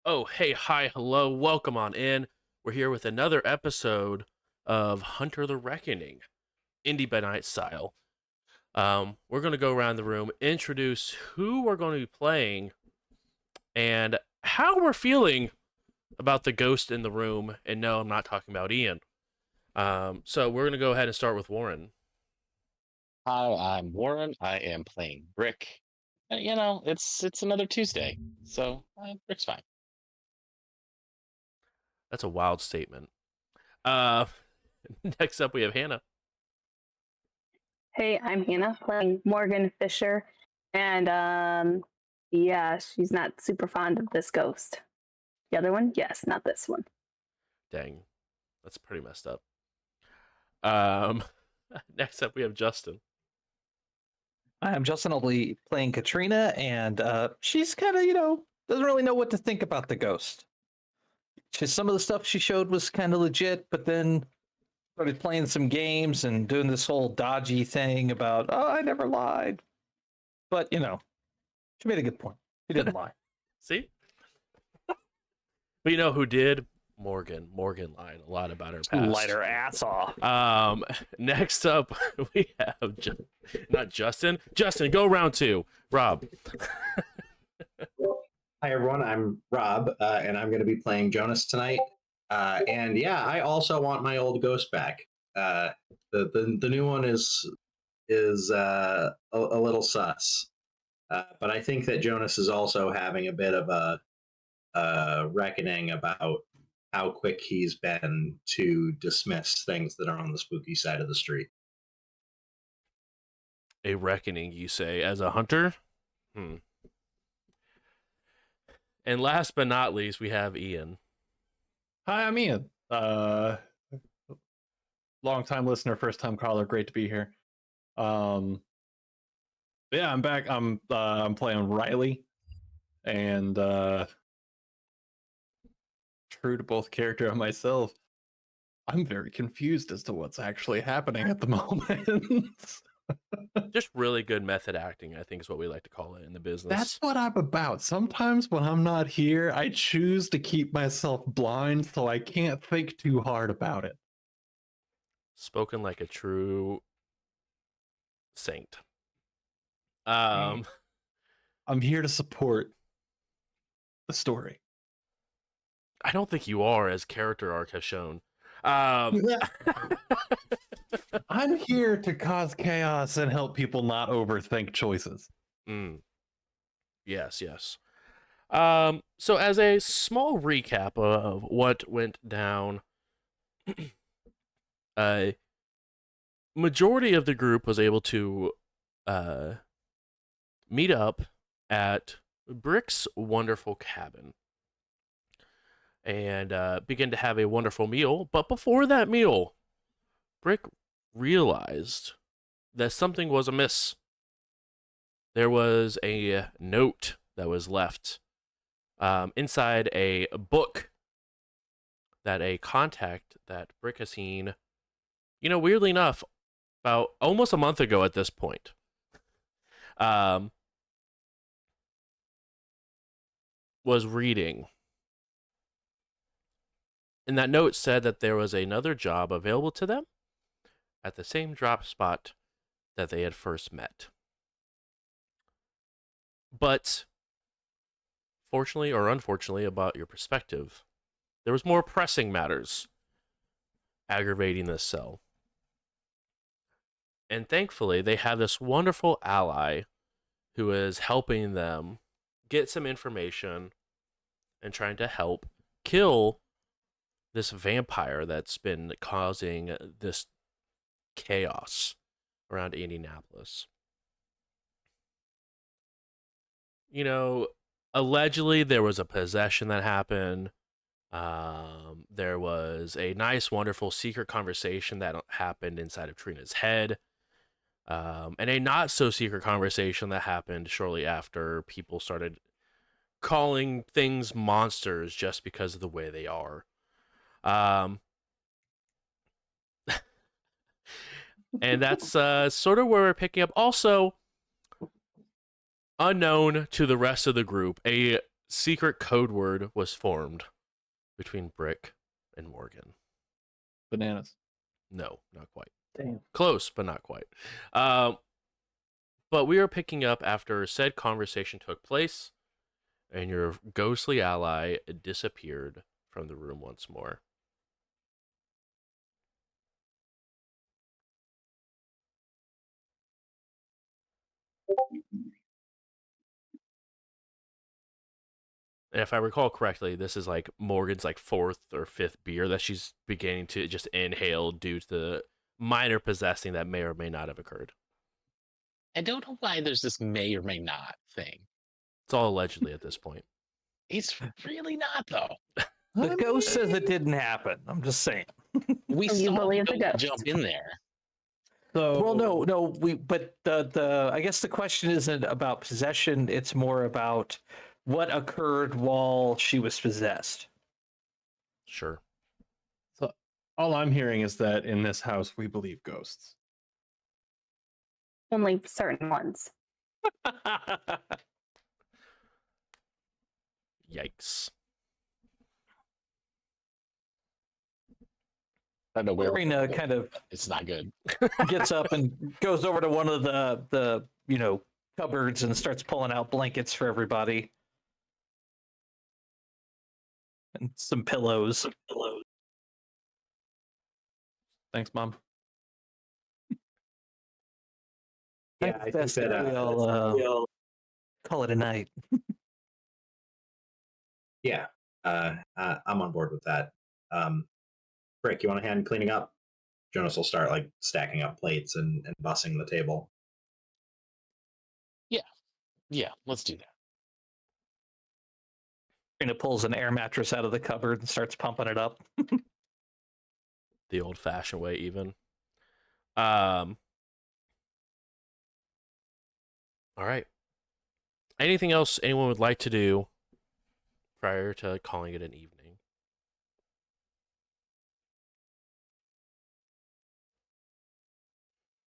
Oh, hey, hi, hello, welcome on in. We're here with another episode of Hunter the Reckoning, Indy by Night style. We're going to go around the room, introduce who we're going to be playing, and how we're feeling about the ghost in the room. And no, I'm not talking about Ian. So we're going to go ahead and start with Warren. Hi, I'm Warren. I am playing Brick. It's another Tuesday, so Brick's fine. That's a wild statement. Uh, Next up, we have Hannah. Hey, I'm Hannah playing Morgan Fisher, and yeah, she's not super fond of this ghost. The other one, yes, not this one. Dang, that's pretty messed up. Um, Next up, we have Justin. I'm Justin. I'll be playing Katrina, and she's kind of, doesn't really know what to think about the ghost. Some of the stuff she showed was kind of legit, but then started playing some games and doing this whole dodgy thing about, oh, I never lied. But, she made a good point. She didn't lie. See? But you know who did? Morgan. Morgan lied a lot about her past. Light her ass off. Next up, we have not Justin. Justin, go round two. Rob. Hi everyone, I'm Rob, and I'm going to be playing Jonas tonight. And yeah, I also want my old ghost back. The new one is a little sus, but I think that Jonas is also having a bit of a reckoning about how quick he's been to dismiss things that are on the spooky side of the street. A reckoning, you say, as a hunter? And last but not least, we have Ian. Hi, I'm Ian. Long time listener, first time caller. Great to be here. Yeah, I'm back. I'm playing Riley, and true to both character and myself, I'm very confused as to what's actually happening at the moment. Just really good method acting, I think is what we like to call it in the business. That's what I'm about. Sometimes when I'm not here, I choose to keep myself blind so I can't think too hard about it. Spoken like a true saint. I'm here to support the story. I don't think you are, as character arc has shown. I'm here to cause chaos and help people not overthink choices. Yes, yes. So as a small recap of what went down, a majority of the group was able to meet up at Brick's wonderful cabin and begin to have a wonderful meal. But before that meal, Brick realized that something was amiss. There was a note that was left inside a book that a contact that Brick has seen, weirdly enough, about almost a month ago at this point. Was reading. And that note said that there was another job available to them at the same drop spot that they had first met. But fortunately or unfortunately, about your perspective, there was more pressing matters aggravating this cell. And thankfully, they have this wonderful ally who is helping them get some information and trying to help kill this vampire that's been causing this chaos around Indianapolis. Allegedly there was a possession that happened. There was a nice, wonderful secret conversation that happened inside of Trina's head. And a not so secret conversation that happened shortly after people started calling things monsters just because of the way they are. And that's sort of where we're picking up. Also, unknown to the rest of the group, a secret code word was formed between Brick and Morgan. Bananas. No, not quite. Damn. Close, but not quite. But we are picking up after said conversation took place, and your ghostly ally disappeared from the room once more. And if I recall correctly, this is like Morgan's like fourth or fifth beer that she's beginning to just inhale due to the minor possessing that may or may not have occurred. I don't know why there's this may or may not thing. It's all allegedly at this point. It's really not, though. The ghost says it didn't happen. I'm just saying. We And you saw believe the the ghost ghost. jump in there. So Well, no, but the I guess the question isn't about possession. It's more about what occurred while she was possessed. Sure. So all I'm hearing is that in this house we believe ghosts. Only certain ones. Yikes. I don't know where Karina kind of it's not good. gets up and goes over to one of the cupboards and starts pulling out blankets for everybody and some pillows. Thanks, Mom. Yeah, I think Best that we'll call it a night. yeah, I'm on board with that. Rick, you want a hand cleaning up? Jonas will start like stacking up plates and bussing the table. Yeah, let's do that. Karina pulls an air mattress out of the cupboard and starts pumping it up. The old-fashioned way, even. All right. Anything else anyone would like to do prior to calling it an evening?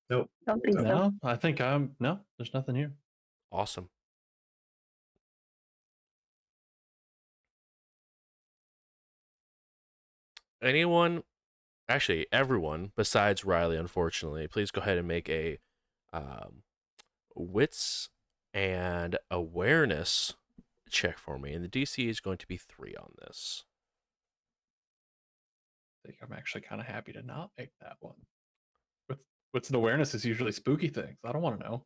Nope. Don't think so. No, I think no. There's nothing here. Awesome. Anyone, actually everyone besides Riley, unfortunately, please go ahead and make a wits and awareness check for me. And the DC is going to be 3 on this. I think I'm actually kind of happy to not make that one. What's an awareness is usually spooky things. I don't want to know.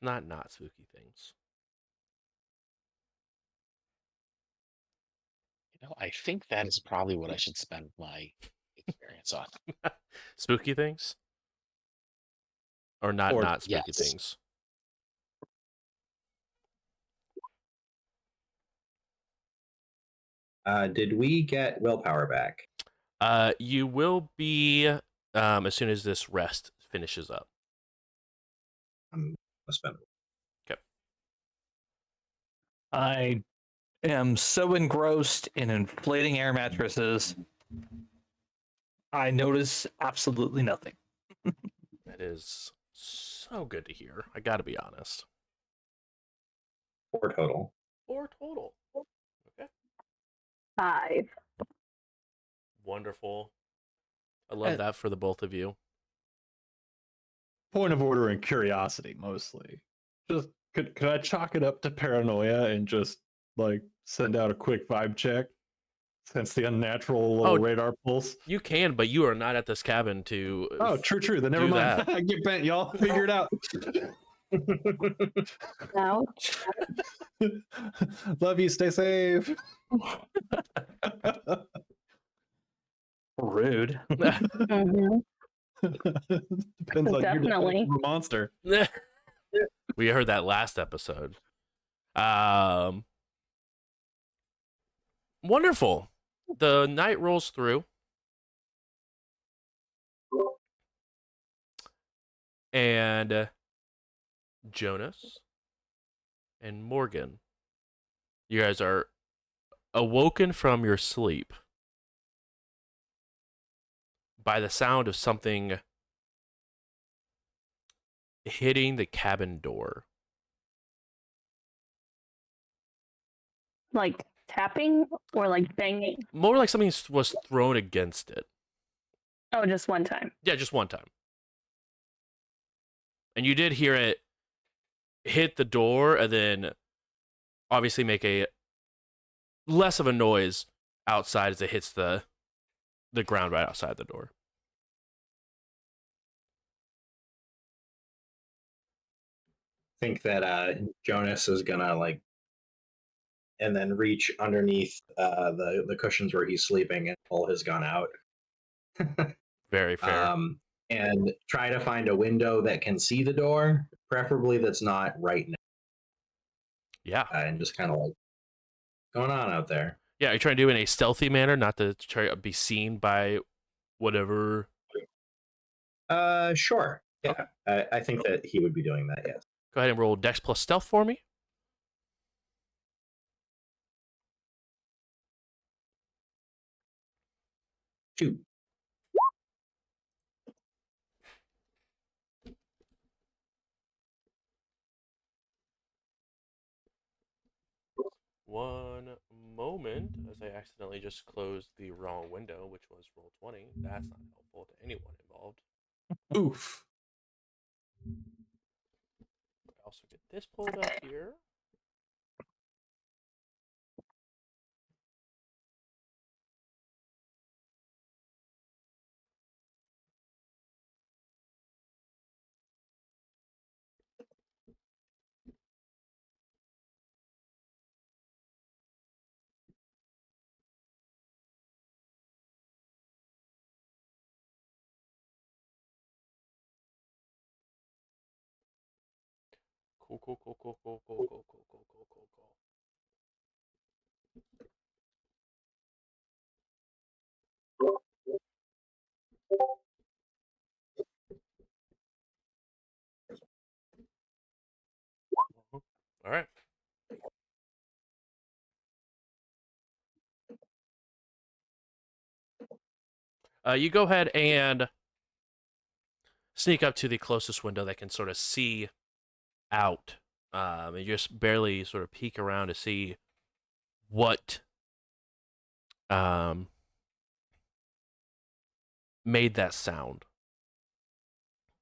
Not spooky things. I think that is probably what I should spend my experience on. Spooky things? Or not spooky yes. things? Did we get willpower back? You will be as soon as this rest finishes up. I'm gonna spend. Okay. I am so engrossed in inflating air mattresses. I notice absolutely nothing. That is so good to hear. I got to be honest. 4 total. 4 total. Okay. 5. Wonderful. I love that for the both of you. Point of order and curiosity mostly. Just could I chalk it up to paranoia and just like send out a quick vibe check? Sense the unnatural little radar pulse. You can, but you are not at this cabin to. Oh, true. Then never do mind. that. Get bent, y'all. Figure it out. Ouch. Love you. Stay safe. Rude. Mhm. Depends on your Definitely. definition of a monster. We heard that last episode. Wonderful. The night rolls through. And Jonas and Morgan, you guys are awoken from your sleep by the sound of something hitting the cabin door. Like tapping or like banging? More like something was thrown against it. Oh, just one time. Yeah, just one time. And you did hear it hit the door and then obviously make a less of a noise outside as it hits the ground right outside the door. Think that Jonas is gonna like, and then reach underneath the cushions where he's sleeping and pull his gun out. Very fair. And try to find a window that can see the door, preferably that's not right now, Yeah. and just kind of like going on out there. Yeah, you're trying to do it in a stealthy manner, not to try to be seen by whatever. Sure. Yeah, I think that he would be doing that. Yes. Go ahead and roll Dex plus Stealth for me. Two. One moment, as I accidentally just closed the wrong window, which was roll 20. That's not helpful to anyone involved. Oof. I also get this pulled up here. Cool. All right. You go ahead and sneak up to the closest window that can sort of see out. And you just barely sort of peek around to see what made that sound.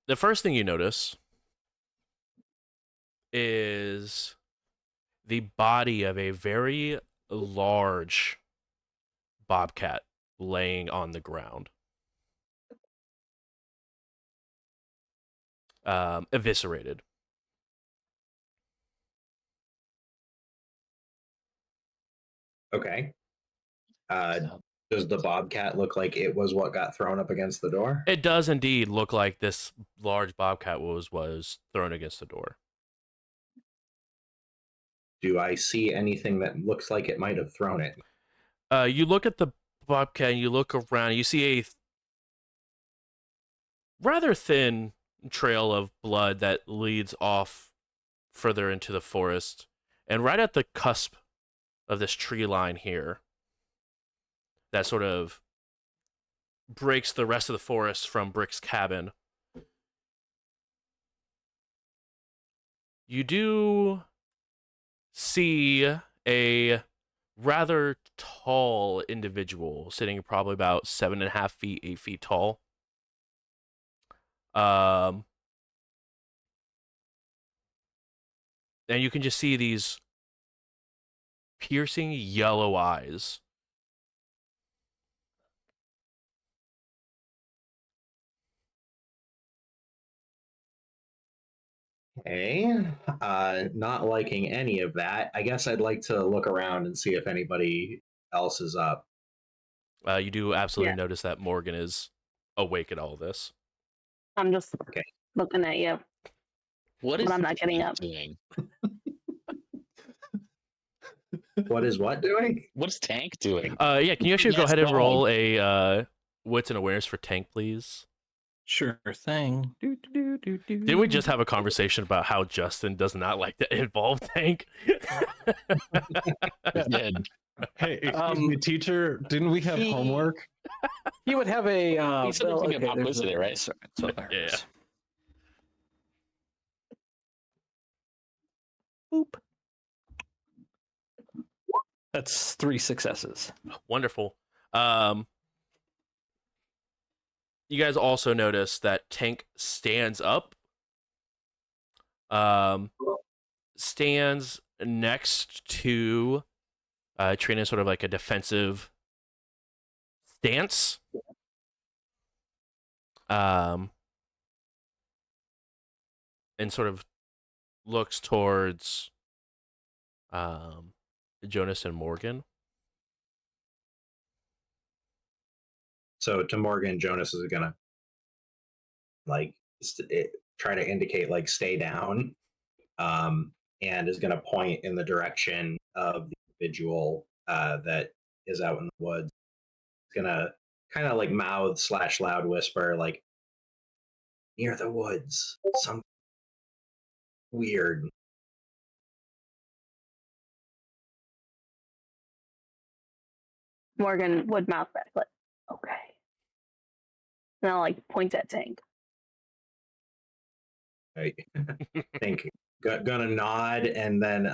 The first thing you notice is the body of a very large bobcat laying on the ground. Eviscerated. Okay. Does the bobcat look like it was what got thrown up against the door? It does indeed look like this large bobcat was thrown against the door. Do I see anything that looks like it might have thrown it? You look at the bobcat and you look around. You see a rather thin trail of blood that leads off further into the forest. And right at the cusp of this tree line here, that sort of breaks the rest of the forest from Brick's cabin, you do see a rather tall individual sitting probably about 7.5 feet, 8 feet tall. And you can just see these piercing yellow eyes. Okay. Not liking any of that. I guess I'd like to look around and see if anybody else is up. You do absolutely Yeah. notice that Morgan is awake at all this. I'm just Okay. looking at you. What is But I'm not getting Tank up. doing? What is what doing? What is Tank doing? Yeah, can you actually go Yes, ahead and dog. roll a wits and awareness for Tank, please? Sure thing. Didn't we just have a conversation about how Justin does not like to involve Tank? We did. Hey, excuse me, teacher. Didn't we have he- homework? He would have a. He said something about there's Blizzard, right? Sorry, so there it Yeah. is. Boop. That's 3 successes. Wonderful. You guys also notice that Tank stands up. Stands next to Trina, sort of like a defensive stance. And sort of looks towards Jonas and Morgan. So to Morgan, Jonas is gonna like try to indicate like stay down, and is gonna point in the direction of the individual that is out in the woods. He's gonna kind of like mouth / loud whisper like near the woods, something weird. Morgan would mouth back, like, okay. And I'll like point at Tank. Right. Think gonna nod and then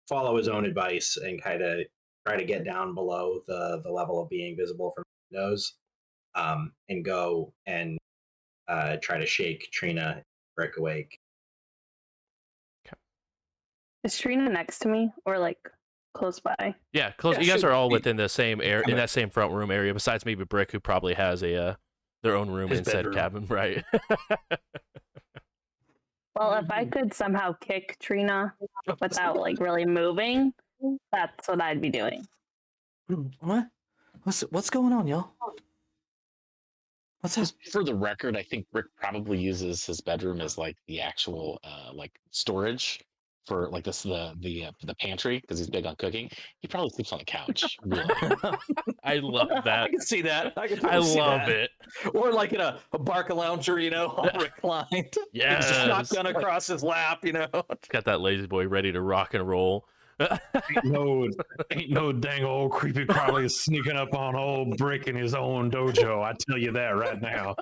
follow his own advice and kind of try to get down below the level of being visible from windows, and go and try to shake Trina break awake. Is Trina next to me or like close by? Yeah, close. Yeah, You guys should are all be within the same area, in kinda- that same front room area. Besides maybe Brick, who probably has a their own room His in said bedroom. cabin, right? Well, if I could somehow kick Trina without like really moving, that's what I'd be doing. What? What's going on, y'all? What's up? Just for the record, I think Rick probably uses his bedroom as like the actual like storage for like the pantry because he's big on cooking. He probably sleeps on the couch. Really. I love that. I can see that. I can I totally see love that. it. Or like in a Barca lounger, all reclined. Yes. Shotgun across his lap, Got that lazy boy ready to rock and roll. Ain't no dang old creepy crawly sneaking up on old Brick in his own dojo. I tell you that right now.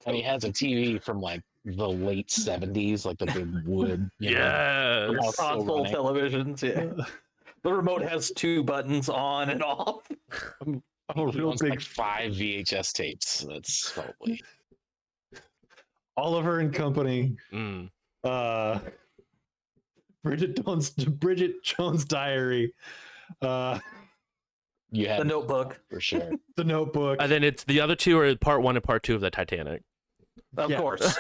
And he has a TV from like the late 70s, like the big wood. Yes. Also Console running. televisions, yeah. The remote has 2 buttons on and off. I'm a He real owns big like 5 VHS tapes. That's probably. Oliver and Company. Mm. Bridget Jones' Diary. You had The Notebook. for sure. The Notebook. And then it's the other two are part 1 and part 2 of the Titanic. Of Yeah. course.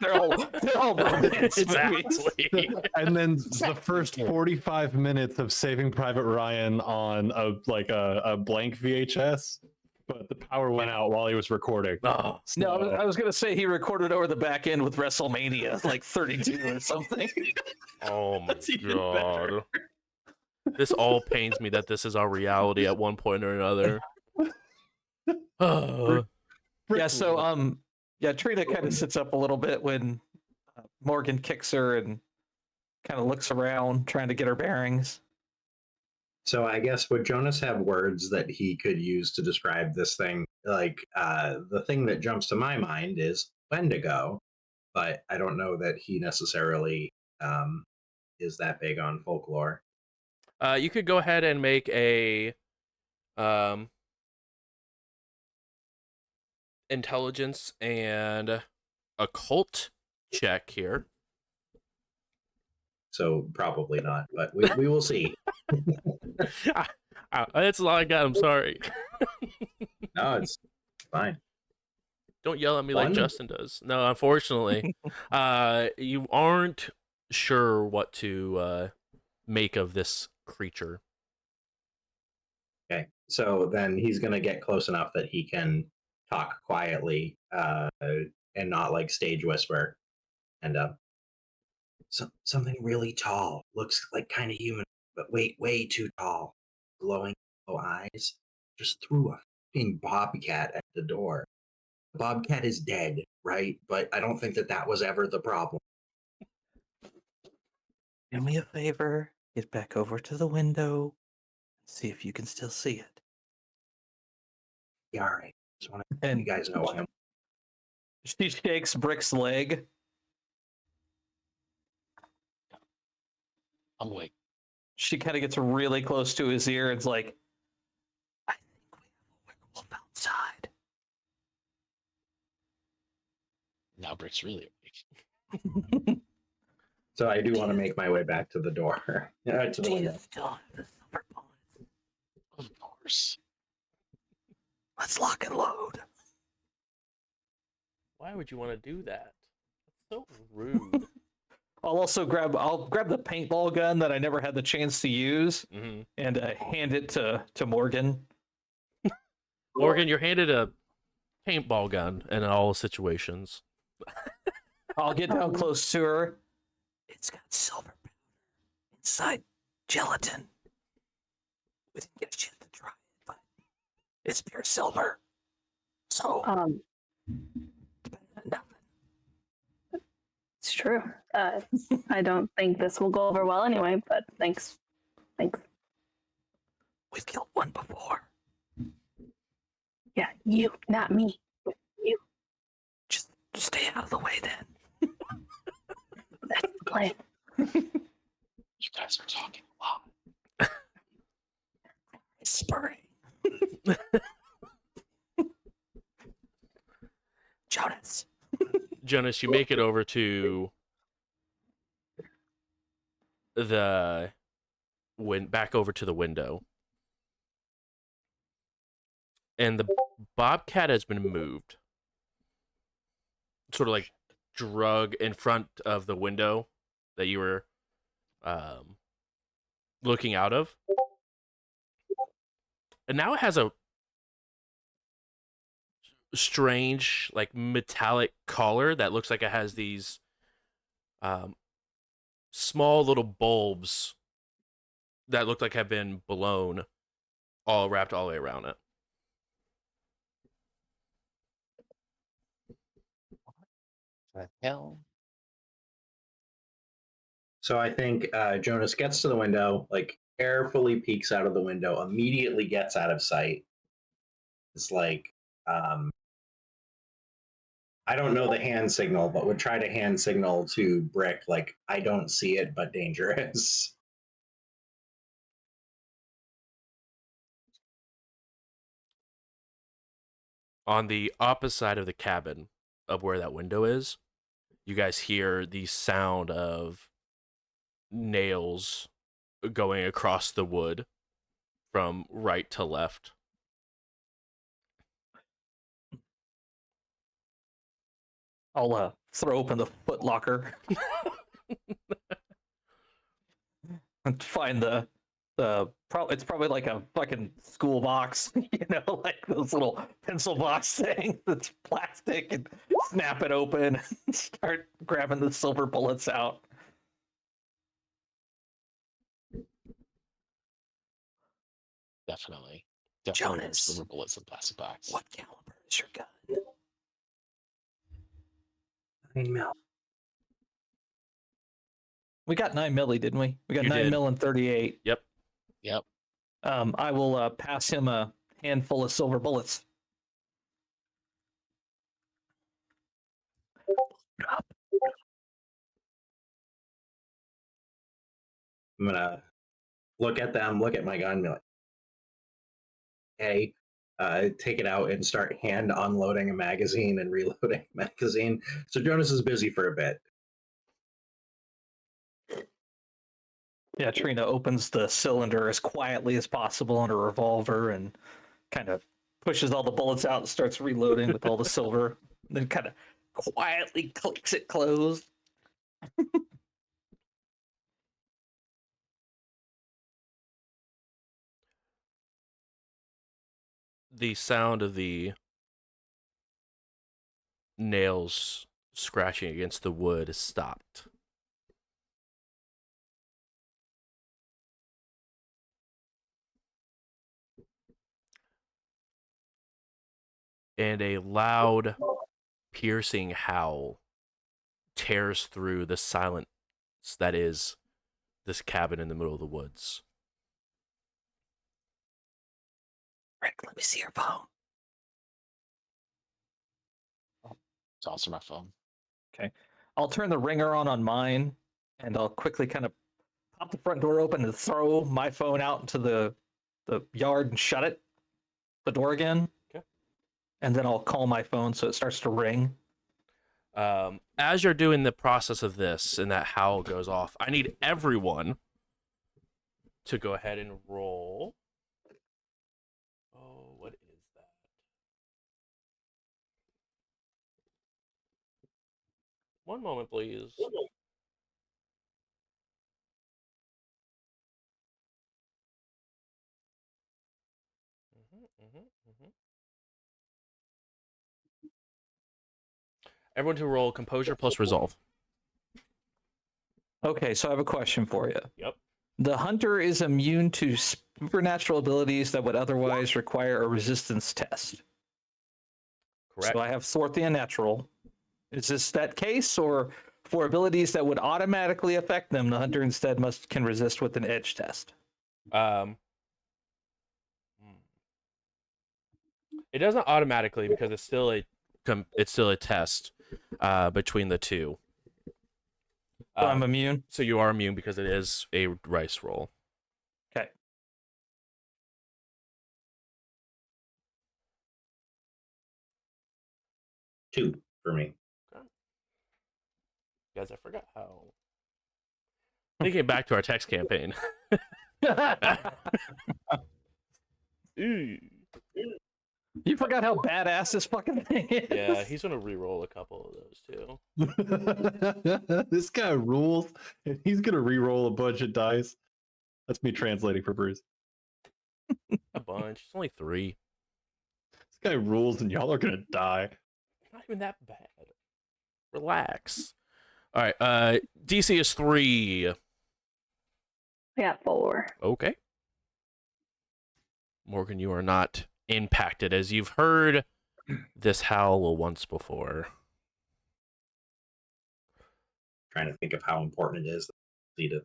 They're all romance movies. Exactly. And then the first 45 minutes of Saving Private Ryan on a blank VHS, but the power went out while he was recording. Oh, No, I was gonna say he recorded over the back end with WrestleMania, like 32 or something. oh my That's even god. better. This all pains me that this is our reality at one point or another. Oh. Yeah, so Trina kind of sits up a little bit when Morgan kicks her and kind of looks around, trying to get her bearings. So I guess would Jonas have words that he could use to describe this thing? Like the thing that jumps to my mind is Wendigo, but I don't know that he necessarily is that big on folklore. You could go ahead and make a intelligence and occult check here. So probably not, but we will see. That's all I got. I'm sorry. No, it's fine. Don't yell at me like One? Justin does. No, unfortunately, you aren't sure what to make of this creature. Okay, so then he's gonna get close enough that he can talk quietly and not like stage whisper. And something really tall, looks like kind of human, but way too tall. Glowing yellow eyes. Just threw a fucking bobcat at the door. The bobcat is dead, right? But I don't think that was ever the problem. Do me a favor, get back over to the window, see if you can still see it. Yeah, all right. Just want to And you guys know him. she shakes Brick's leg. I'm awake. she kind of gets really close to his ear and's like, I think we have a werewolf outside. Now Brick's really awake. So I do want to make my way back to the door. To the window. Still have the silver bullets. Of course. Let's lock and load. Why would you want to do that? That's so rude. I'll grab the paintball gun that I never had the chance to use Mhm. and hand it to Morgan. Morgan, you're handed a paintball gun in all situations. I'll get down close to her. It's got silver powder inside gelatin. We didn't get a chance to try it, but it's pure silver. So it's better than nothing. It's true. I don't think this will go over well anyway, but thanks. Thanks. We've killed one before. Yeah, you, not me. You. Just stay out of the way then. That's the plan. You guys are talking a lot. Whispering. Jonas. Jonas, you make it over to back over to the window. And the bobcat has been moved. Sort of like drug in front of the window that you were looking out of. And now it has a strange, like, metallic collar that looks like it has these small little bulbs that look like have been blown, all wrapped all the way around it. What the hell? So I think Jonas gets to the window, like carefully peeks out of the window, immediately gets out of sight. It's like, I don't know the hand signal, but would try to hand signal to Brick, like, I don't see it, but dangerous. On the opposite side of the cabin of where that window is, you guys hear the sound of nails going across the wood from right to left. I'll throw open the foot locker and find it's probably like a fucking school box, like those little pencil box thing that's plastic, and snap it open and start grabbing the silver bullets out. Definitely. Jonas. Silver bullets in plastic box. What caliber is your gun? 9 mil. We got 9 milli, didn't we? We got You 9 did. mil and 38. Yep. Yep. I will pass him a handful of silver bullets. I'm gonna look at them, look at my gun, and be like, hey, take it out and start hand unloading a magazine and reloading a magazine. So Jonas is busy for a bit. Yeah, Trina opens the cylinder as quietly as possible on a revolver and kind of pushes all the bullets out and starts reloading with all the silver. Then kind of quietly clicks it closed. The sound of the nails scratching against the wood is stopped. And a loud, piercing howl tears through the silence that is this cabin in the middle of the woods. Rick, let me see your phone. Toss her my phone. Okay. I'll turn the ringer on mine, and I'll quickly kind of pop the front door open and throw my phone out into the yard and shut it, the door again. Okay. And then I'll call my phone so it starts to ring. As you're doing the process of this and that howl goes off, I need everyone to go ahead and roll. Oh, what is that? One moment, please. Everyone to roll composure plus resolve. Okay, so I have a question for you. Yep. The hunter is immune to supernatural abilities that would otherwise require a resistance test. Correct. So I have thwart the unnatural. Is this that case, or for abilities that would automatically affect them, the hunter instead can resist with an edge test? It doesn't automatically because it's still a test between the two. So I'm immune. So you are immune because it is a rice roll. Okay. 2 for me. Guys, I forgot how. Thinking back to our text campaign. Ooh. You forgot how badass this fucking thing is. Yeah, he's gonna re-roll a couple of those too. This guy rules, and he's gonna re-roll a bunch of dice. That's me translating for Bruce. A bunch. It's only 3. This guy rules, and y'all are gonna die. Not even that bad. Relax. All right. DC is 3. I got 4. Okay. Morgan, you are not impacted as you've heard this howl once before. Trying to think of how important it is to lead it.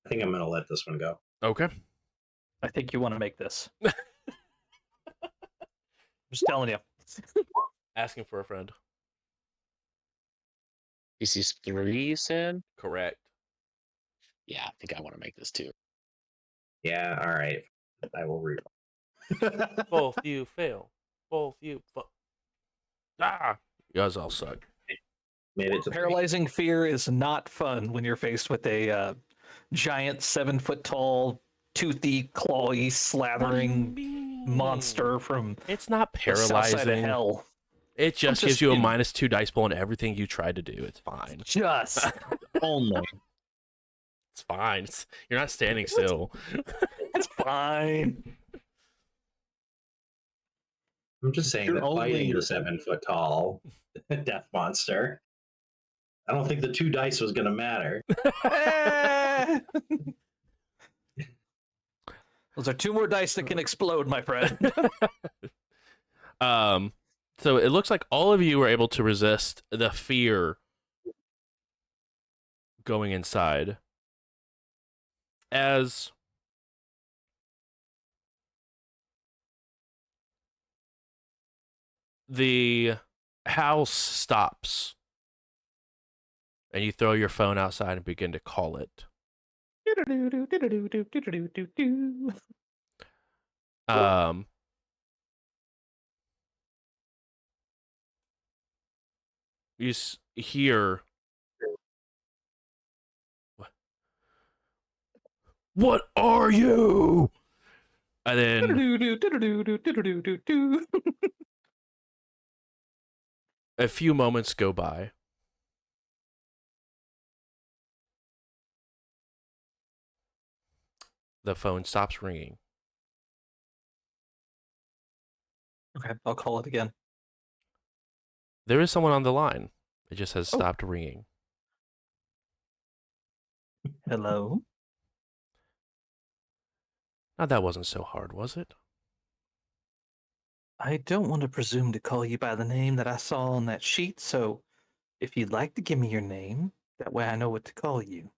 I think I'm going to let this one go. Okay. I think you want to make this. Just telling you. Asking for a friend. DC's 3, you said? Correct. Yeah, I think I want to make this too. Yeah, all right. I will read. Both you fail. Both you Ah! You guys all suck. Made it to Paralyzing fear is not fun when you're faced with a giant 7-foot-tall, toothy, clawy, slathering monster from It's not the south side of paralyzing. hell. It just just gives you a kidding. -2 dice pool on everything you try to do. It's fine. Just Only. It's fine. You're not standing still. it's fine. I'm just saying You're that fighting only- the 7-foot tall death monster, I don't think the 2 dice was going to matter. Eh. Those are 2 more dice that can explode, my friend. So it looks like all of you were able to resist the fear going inside. As the house stops and you throw your phone outside and begin to call it. You hear, what are you? And then a few moments go by. The phone stops ringing. Okay, I'll call it again. There is someone on the line. It just has stopped ringing. Hello? Now that wasn't so hard, was it? I don't want to presume to call you by the name that I saw on that sheet, so if you'd like to give me your name, that way I know what to call you.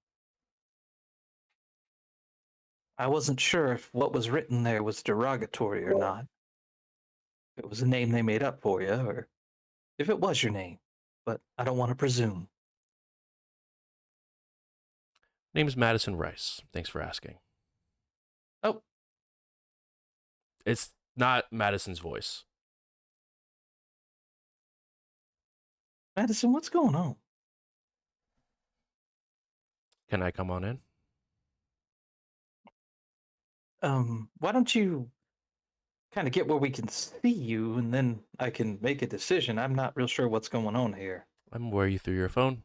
I wasn't sure if what was written there was derogatory or not. If it was a name they made up for you, or if it was your name, but I don't want to presume. Name's Madison Rice. Thanks for asking. Oh, It's not Madison's voice. Madison, what's going on? Can I come on in? Why don't you kind of get where we can see you, and then I can make a decision. I'm not real sure what's going on here. I'm where you threw your phone.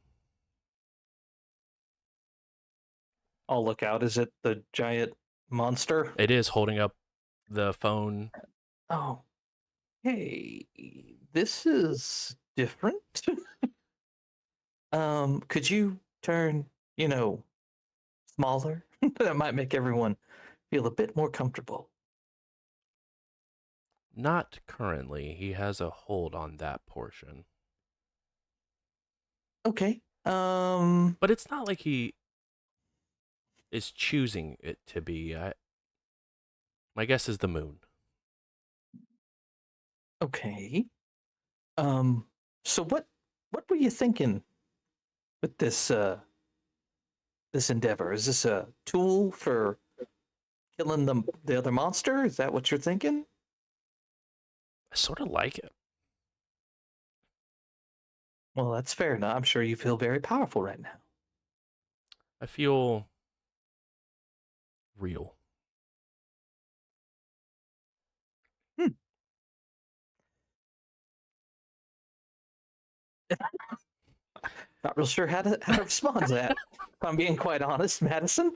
I'll look out. Is it the giant monster? It is holding up the phone. Oh, hey, this is different. Could you turn, smaller? That might make everyone feel a bit more comfortable. Not currently. He has a hold on that portion. Okay. But it's not like he is choosing it to be. My guess is the moon. Okay. So what were you thinking with this endeavor? Is this a tool for killing the other monster? Is that what you're thinking? I sort of like it. Well, that's fair enough. I'm sure you feel very powerful right now. I feel real. Not real sure how to respond to that. If I'm being quite honest, Madison.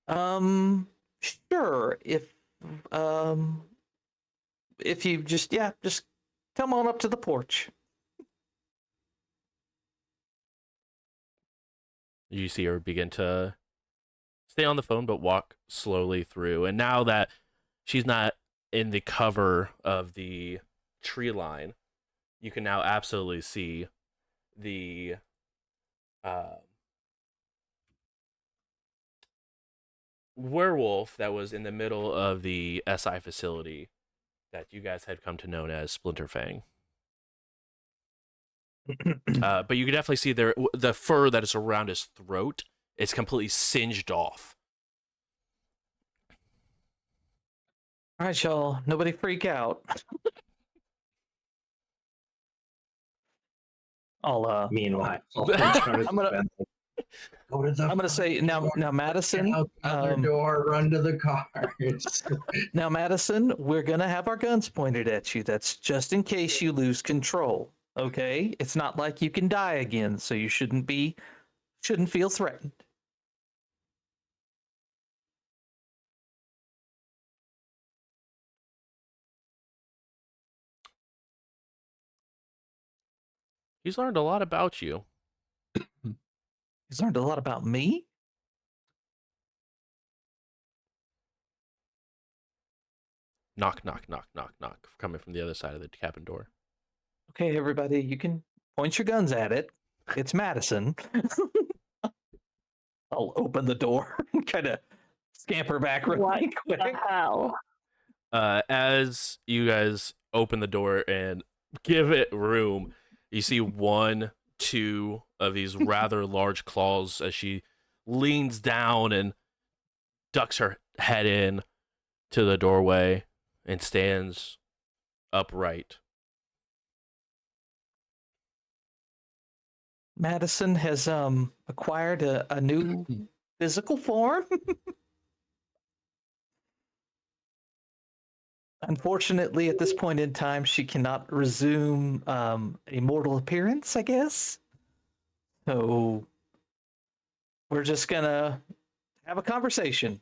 Sure. If you just come on up to the porch. You see her begin to stay on the phone, but walk slowly through. And now that she's not in the cover of the tree line, you can now absolutely see the werewolf that was in the middle of the SI facility that you guys had come to know as Splinter Fang. But you can definitely see the fur that is around his throat is completely singed off. All right, y'all. Nobody freak out. I'll Meanwhile, I'm gonna go to the. I'm gonna say now Madison. Out the other door, run to the cars. Now Madison, we're gonna have our guns pointed at you. That's just in case you lose control. Okay? It's not like you can die again, so you shouldn't feel threatened. He's learned a lot about you. He's learned a lot about me. Knock, knock, knock, knock, knock, coming from the other side of the cabin door. Okay, everybody, you can point your guns at it. It's Madison. I'll open the door and kind of scamper back really What quick. the hell? As you guys open the door and give it room, you see 1, 2 of these rather large claws as she leans down and ducks her head in to the doorway and stands upright. Madison has acquired a new physical form. Unfortunately, at this point in time, she cannot resume a mortal appearance, I guess. So we're just gonna have a conversation.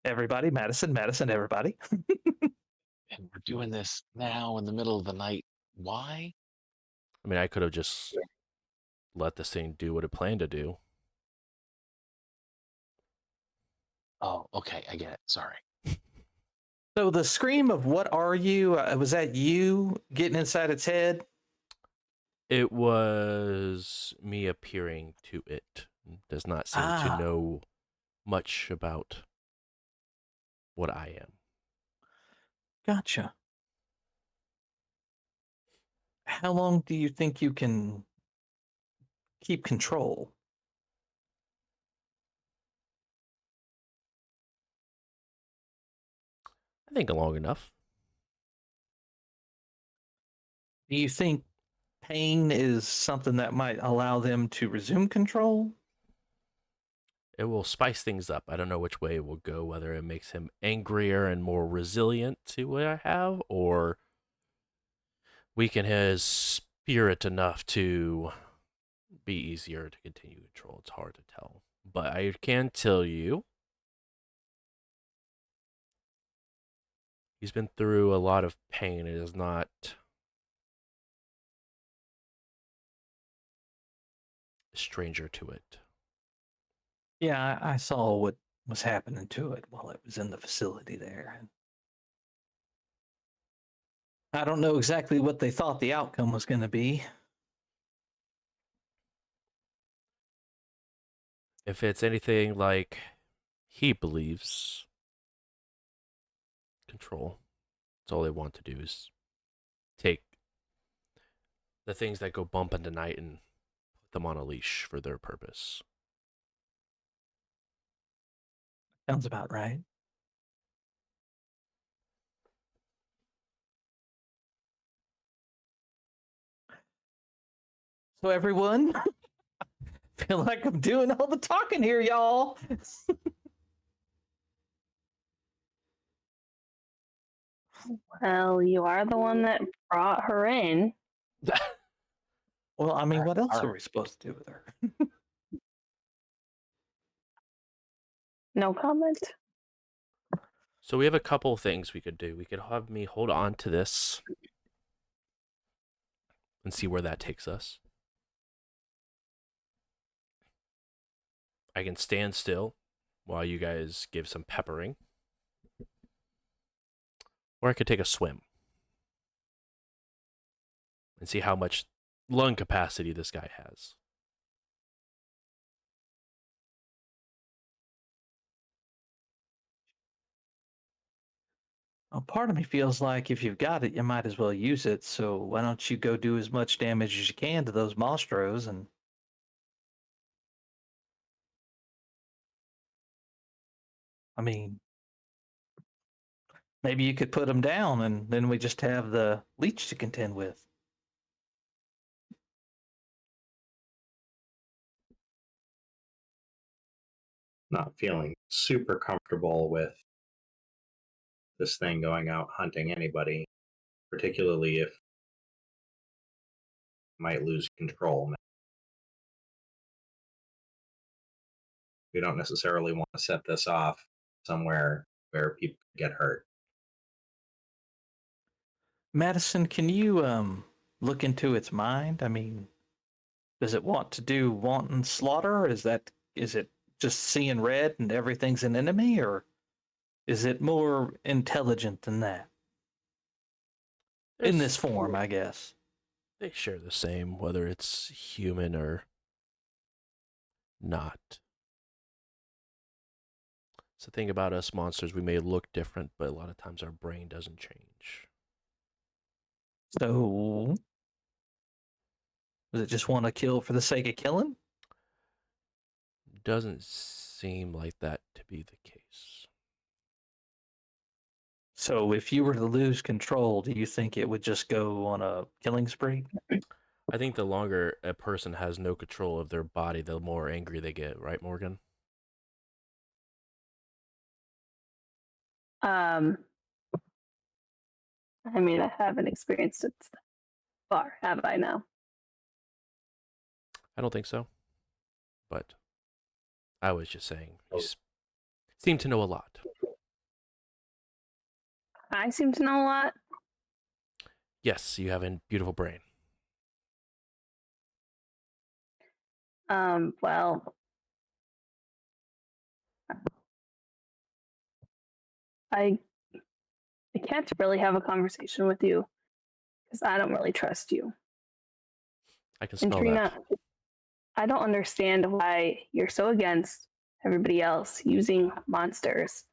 Everybody, Madison, everybody. And we're doing this now in the middle of the night. Why? I mean, I could have just let this thing do what it planned to do. Oh, okay, I get it. Sorry. So the scream of "What are you?" Was that you getting inside its head? It was me appearing to it. Does not seem to know much about what I am. Gotcha. How long do you think you can keep control? I think long enough. Do you think pain is something that might allow them to resume control? It will spice things up. I don't know which way it will go, whether it makes him angrier and more resilient to what I have, or weaken his spirit enough to be easier to continue control. It's hard to tell. But I can tell you he's been through a lot of pain. It is not a stranger to it. Yeah, I saw what was happening to it while it was in the facility there. I don't know exactly what they thought the outcome was going to be. If it's anything like he believes, control. That's all they want to do is take the things that go bump in the night and put them on a leash for their purpose. Sounds about right. So everyone, feel like I'm doing all the talking here, y'all. Well, you are the one that brought her in. Well, I mean, what else Alright. are we supposed to do with her? No comment. So we have a couple things we could do. We could have me hold on to this and see where that takes us. I can stand still while you guys give some peppering. Or I could take a swim and see how much lung capacity this guy has. Well, part of me feels like if you've got it, you might as well use it. So why don't you go do as much damage as you can to those monstros and I mean, maybe you could put them down and then we just have the leech to contend with. Not feeling super comfortable with this thing going out hunting anybody, particularly if it might lose control. We don't necessarily want to set this off somewhere where people get hurt. Madison, can you look into its mind? I mean, does it want to do wanton slaughter? Is it just seeing red and everything's an enemy, or is it more intelligent than that? In this form, I guess. They share the same, whether it's human or not. It's the thing about us monsters, we may look different, but a lot of times our brain doesn't change. So, does it just want to kill for the sake of killing? Doesn't seem like that to be the case. So, if you were to lose control, do you think it would just go on a killing spree? I think the longer a person has no control of their body, the more angry they get, right, Morgan? I mean, I haven't experienced it so far, have I now? I don't think so. But I was just saying, you seem to know a lot. I seem to know a lot. Yes, you have a beautiful brain. Well, I can't really have a conversation with you because I don't really trust you. I can And smell Trina, that. I don't understand why you're so against everybody else using monsters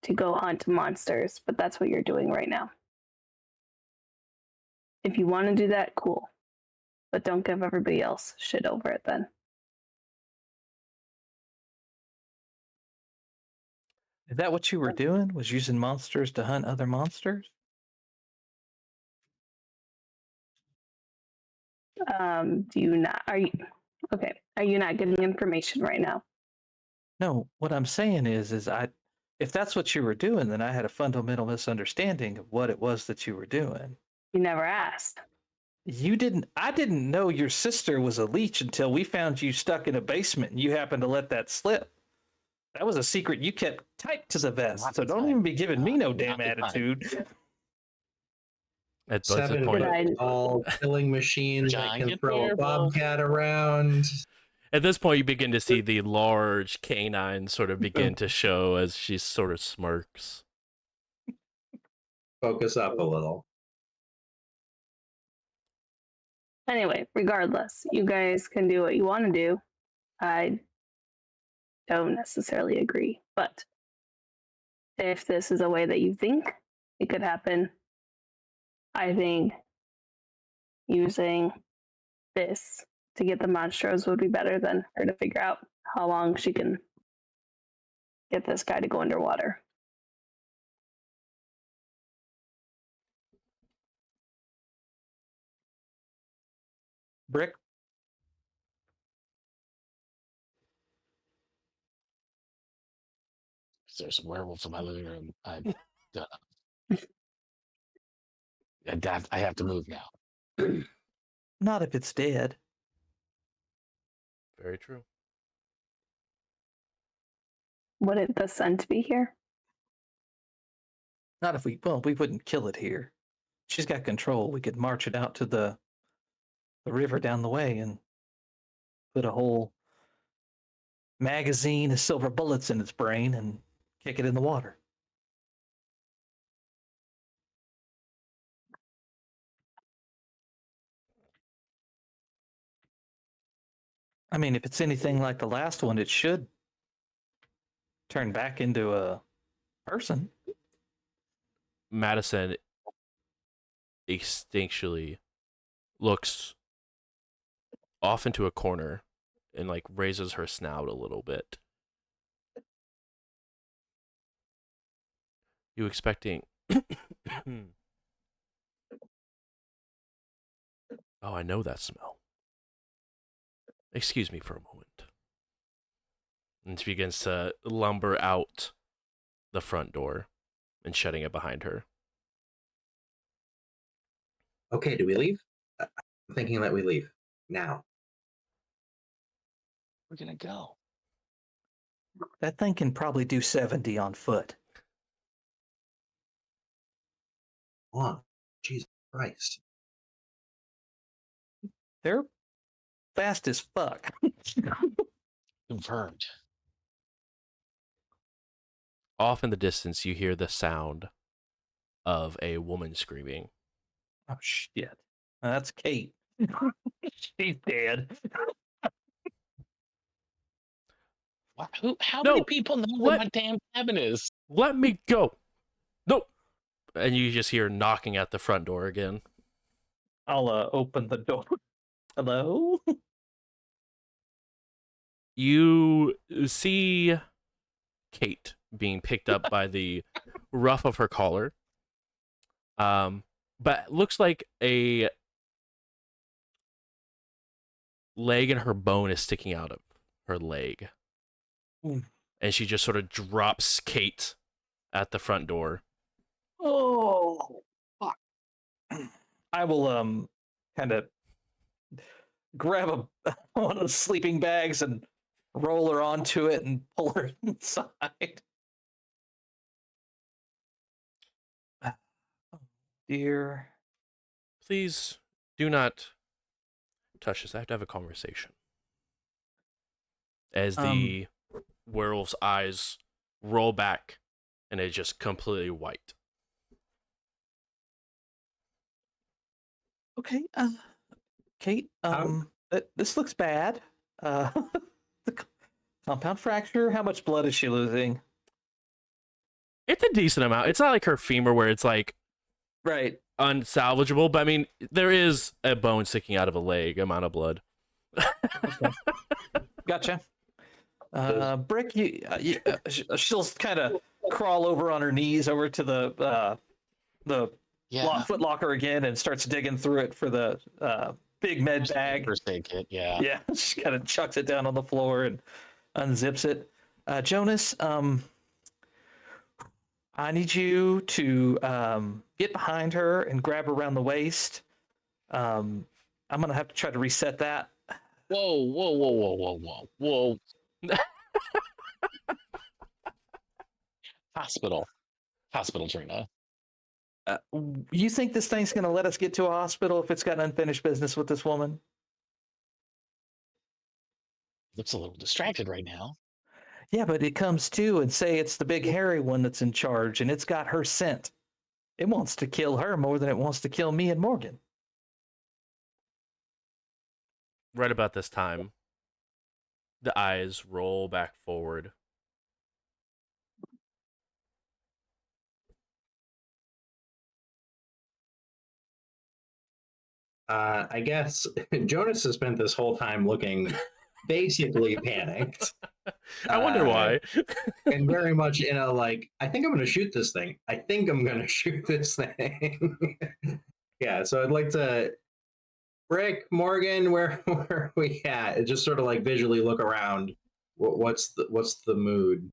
to go hunt monsters, but that's what you're doing right now. If you want to do that, cool. But don't give everybody else shit over it then. Is that what you were doing? Was using monsters to hunt other monsters? Do you not? Are you okay? Are you not getting information right now? No, what I'm saying is if that's what you were doing, then I had a fundamental misunderstanding of what it was that you were doing. You never asked. I didn't know your sister was a leech until we found you stuck in a basement and you happened to let that slip. That was a secret you kept tight to the vest, Not so the don't time. even be giving me no Not damn the time. attitude. At this 7 point, Did I- foot tall killing machine that can Giant throw a werewolf. bobcat around. at this point, you begin to see the large canine sort of begin to show as she sort of smirks. Focus up a little. Anyway, regardless, you guys can do what you want to do. I don't necessarily agree, but if this is a way that you think it could happen, I think using this to get the monstros would be better than her to figure out how long she can get this guy to go underwater. Brick, There's a werewolf in my living room. I have to move now. not if it's dead. Very true. Would it the scent be here? Not if we wouldn't kill it here. She's got control. We could march it out to the river down the way and put a whole magazine of silver bullets in its brain and kick it in the water. I mean, if it's anything like the last one, it should turn back into a person. Madison instinctually looks off into a corner and like raises her snout a little bit. You expecting? Oh, I know that smell. Excuse me for a moment. And she begins to lumber out the front door and shutting it behind her. Okay, do we leave? I'm thinking that we leave now. We're gonna go. That thing can probably do 70 on foot. Come on. Jesus Christ. They're fast as fuck. Confirmed. Off in the distance, you hear the sound of a woman screaming. Oh shit. That's Kate. She's dead. How No, many people know where what? my damn cabin is? Let me go. No. And you just hear knocking at the front door again. I'll open the door. Hello? You see Kate being picked up by the ruff of her collar. But looks like a leg and her bone is sticking out of her leg. Mm. And she just sort of drops Kate at the front door. Oh, fuck. I will kind of grab one of the sleeping bags and roll her onto it and pull her inside. Oh, dear. Please do not touch this. I have to have a conversation. As the werewolf's eyes roll back and it's just completely white. Okay, Kate, this looks bad. The compound fracture, how much blood is she losing? It's a decent amount. It's not like her femur where it's like Right. unsalvageable, but I mean, there is a bone sticking out of a leg, amount of blood. Gotcha. Brick, she'll kind of crawl over on her knees over to the Yeah. foot locker again and starts digging through it for the big med bag. First aid kit. Yeah. Yeah, she kind of chucks it down on the floor and unzips it. Jonas, I need you to get behind her and grab her around the waist. I'm gonna have to try to reset that. Whoa, whoa, whoa, whoa, whoa, whoa, whoa. Hospital, Trina. You think this thing's gonna let us get to a hospital if it's got unfinished business with this woman? Looks a little distracted right now. Yeah, but it comes to and say it's the big hairy one that's in charge and it's got her scent. It wants to kill her more than it wants to kill me and Morgan. Right about this time, the eyes roll back forward. I guess Jonas has spent this whole time looking basically panicked. I wonder why. And very much in a like, I think I'm going to shoot this thing. I think I'm going to shoot this thing. Yeah, so I'd like to, Rick, Morgan, where are we at? Just sort of like visually look around. What's the mood?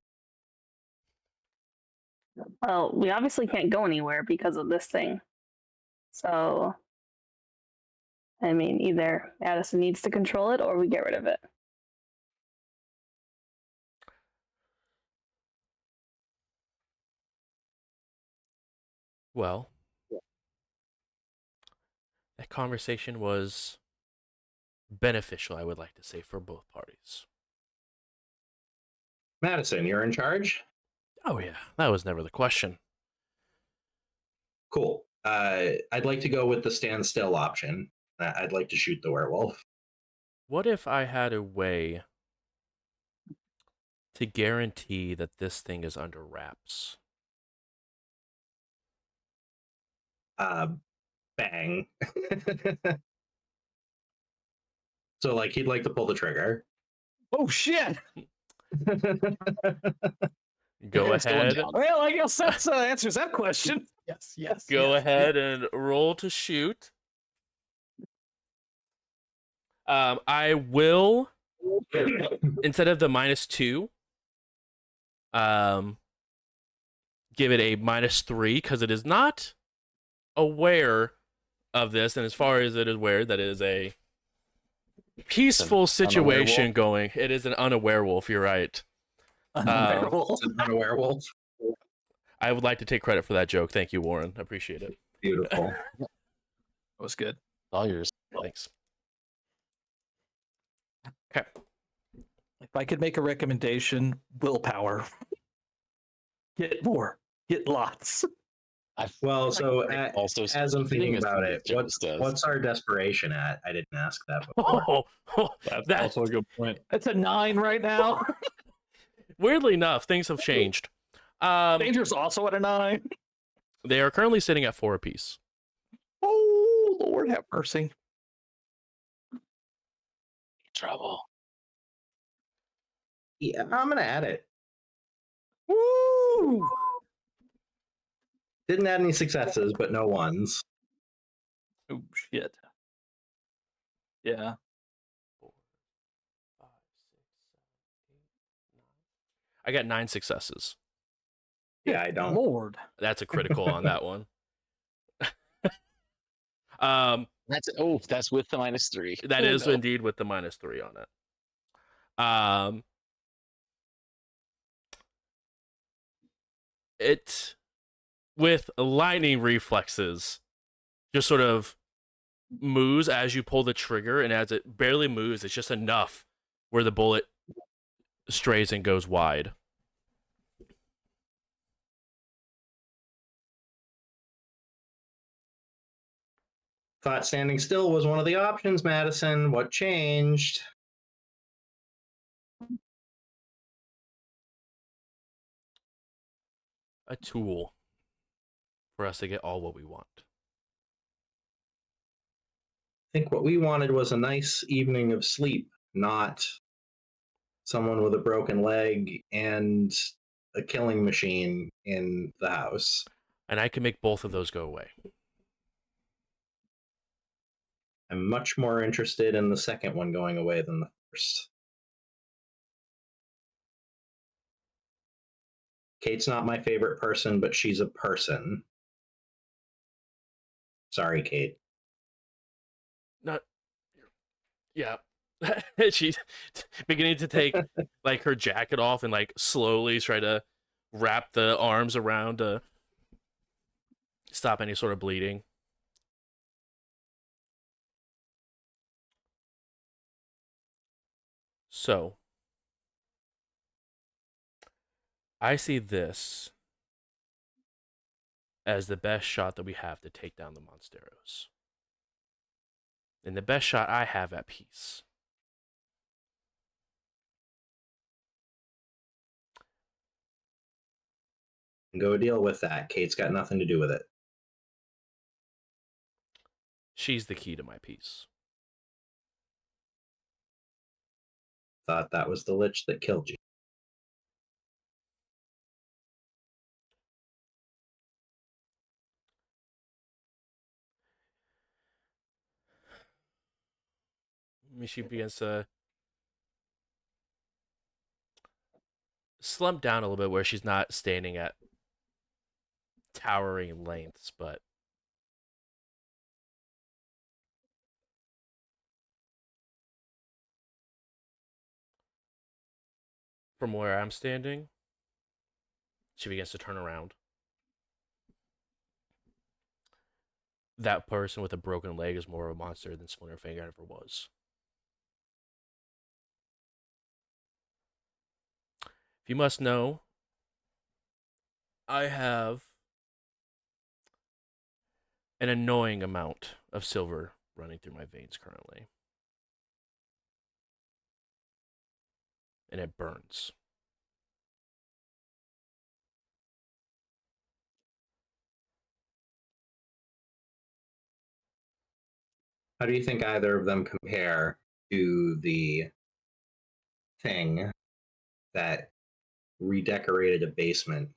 Well, we obviously can't go anywhere because of this thing. So, I mean, either Addison needs to control it or we get rid of it. Well, that conversation was beneficial, I would like to say, for both parties. Madison, you're in charge? Oh, yeah, that was never the question. Cool. I'd like to go with the stand still option. I'd like to shoot the werewolf. What if I had a way to guarantee that this thing is under wraps? Bang. So, like, he'd like to pull the trigger. Oh shit! Go It's going ahead. down. Well, I guess that answers that question. Yes. Go ahead and roll to shoot. I will, instead of the -2, give it a -3 because it is not aware of this, and as far as it is aware, that it is a peaceful situation going. It is an unaware wolf. You're right. It's not a werewolf. I would like to take credit for that joke. Thank you, Warren. I appreciate it. Beautiful. That was good. All yours. Thanks. Okay. If I could make a recommendation, willpower. Get more. Get lots. Well, so Also, as I'm thinking about it, Jonas does. what's our desperation at? I didn't ask that before. That's that- also a good point. It's a 9 right now. Weirdly enough, things have changed. Danger's also at a 9. They are currently sitting at 4 apiece. Oh, Lord have mercy. Trouble. Yeah, I'm gonna add it. Woo! Didn't add any successes, but no ones. Oh, shit. Yeah. 4, 5, 6, 7, 8, 9. I got 9 successes. Yeah, I don't. Lord. That's a critical on that one. That's with the -3. That Oh, is no. indeed with the -3 on it. It, with lightning reflexes, just sort of moves as you pull the trigger, and as it barely moves, it's just enough where the bullet strays and goes wide. Thought standing still was one of the options, Madison. What changed? A tool for us to get all what we want. think what we wanted was a nice evening of sleep, not someone with a broken leg and a killing machine in the house. And I can make both of those go away. I'm much more interested in the second one going away than the first. Kate's not my favorite person, but she's a person. Sorry, Kate. Not, yeah. She's beginning to take like her jacket off and like slowly try to wrap the arms around to stop any sort of bleeding. So, I see this as the best shot that we have to take down the Monsteros. And the best shot I have at peace. Go deal with that. Kate's got nothing to do with it. She's the key to my peace. Thought that was the lich that killed you. She begins to slump down a little bit where she's not standing at towering lengths, but from where I'm standing, she begins to turn around. That person with a broken leg is more of a monster than Splinterfinger ever was. If you must know, I have an annoying amount of silver running through my veins currently. And it burns. How do you think either of them compare to the thing that redecorated a basement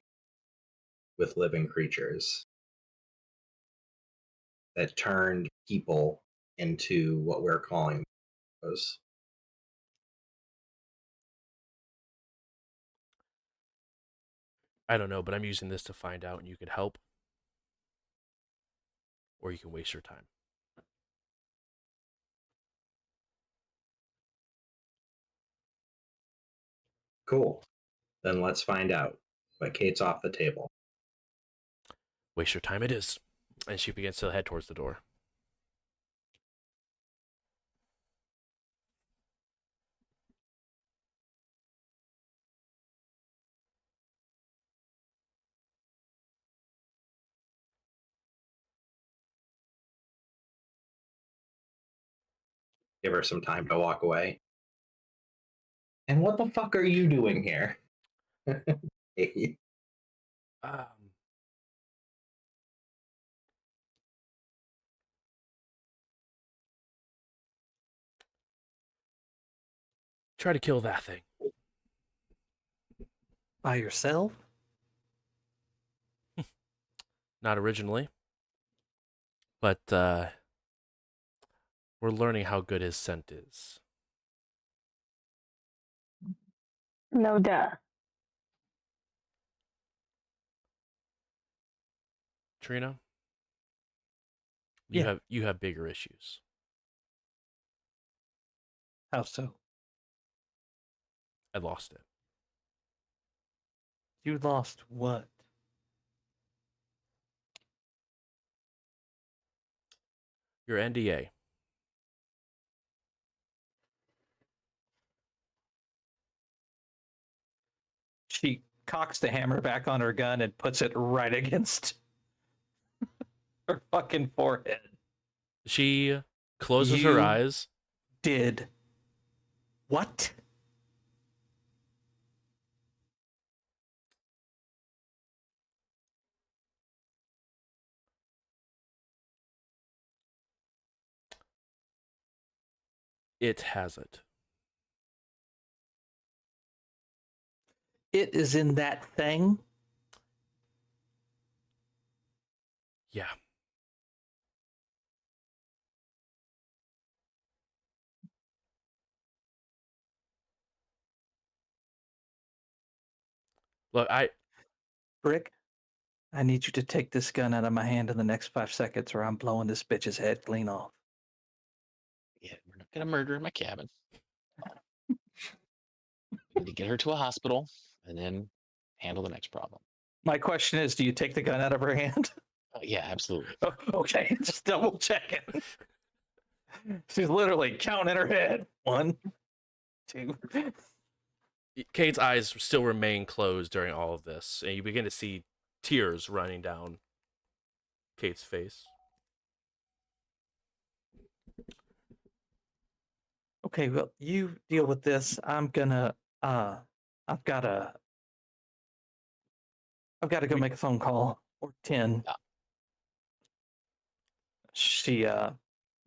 with living creatures, that turned people into what we're calling those? I don't know, but I'm using this to find out, and you could help, or you can waste your time. Cool. Then let's find out. But Kate's off the table. Waste your time it is. And she begins to head towards the door. Give her some time to walk away. And what the fuck are you doing here? Um, try to kill that thing. By yourself? Not originally. But we're learning how good his scent is. No duh. Trina, Yeah. you have bigger issues. How so? I lost it. You lost what? Your NDA. She cocks the hammer back on her gun and puts it right against her fucking forehead. She closes her You eyes. did what? It hasn't. It is in that thing. Yeah. Look, Brick, I need you to take this gun out of my hand in the next 5 seconds, or I'm blowing this bitch's head clean off. Yeah, we're not gonna murder in my cabin. We need to get her to a hospital and then handle the next problem. My question is, do you take the gun out of her hand? Yeah, absolutely. Okay, just double checking. She's literally counting in her head. 1, 2. Kate's eyes still remain closed during all of this, and you begin to see tears running down Kate's face. Okay, well, you deal with this. I'm gonna I've gotta go make a phone call or 10. Yeah. She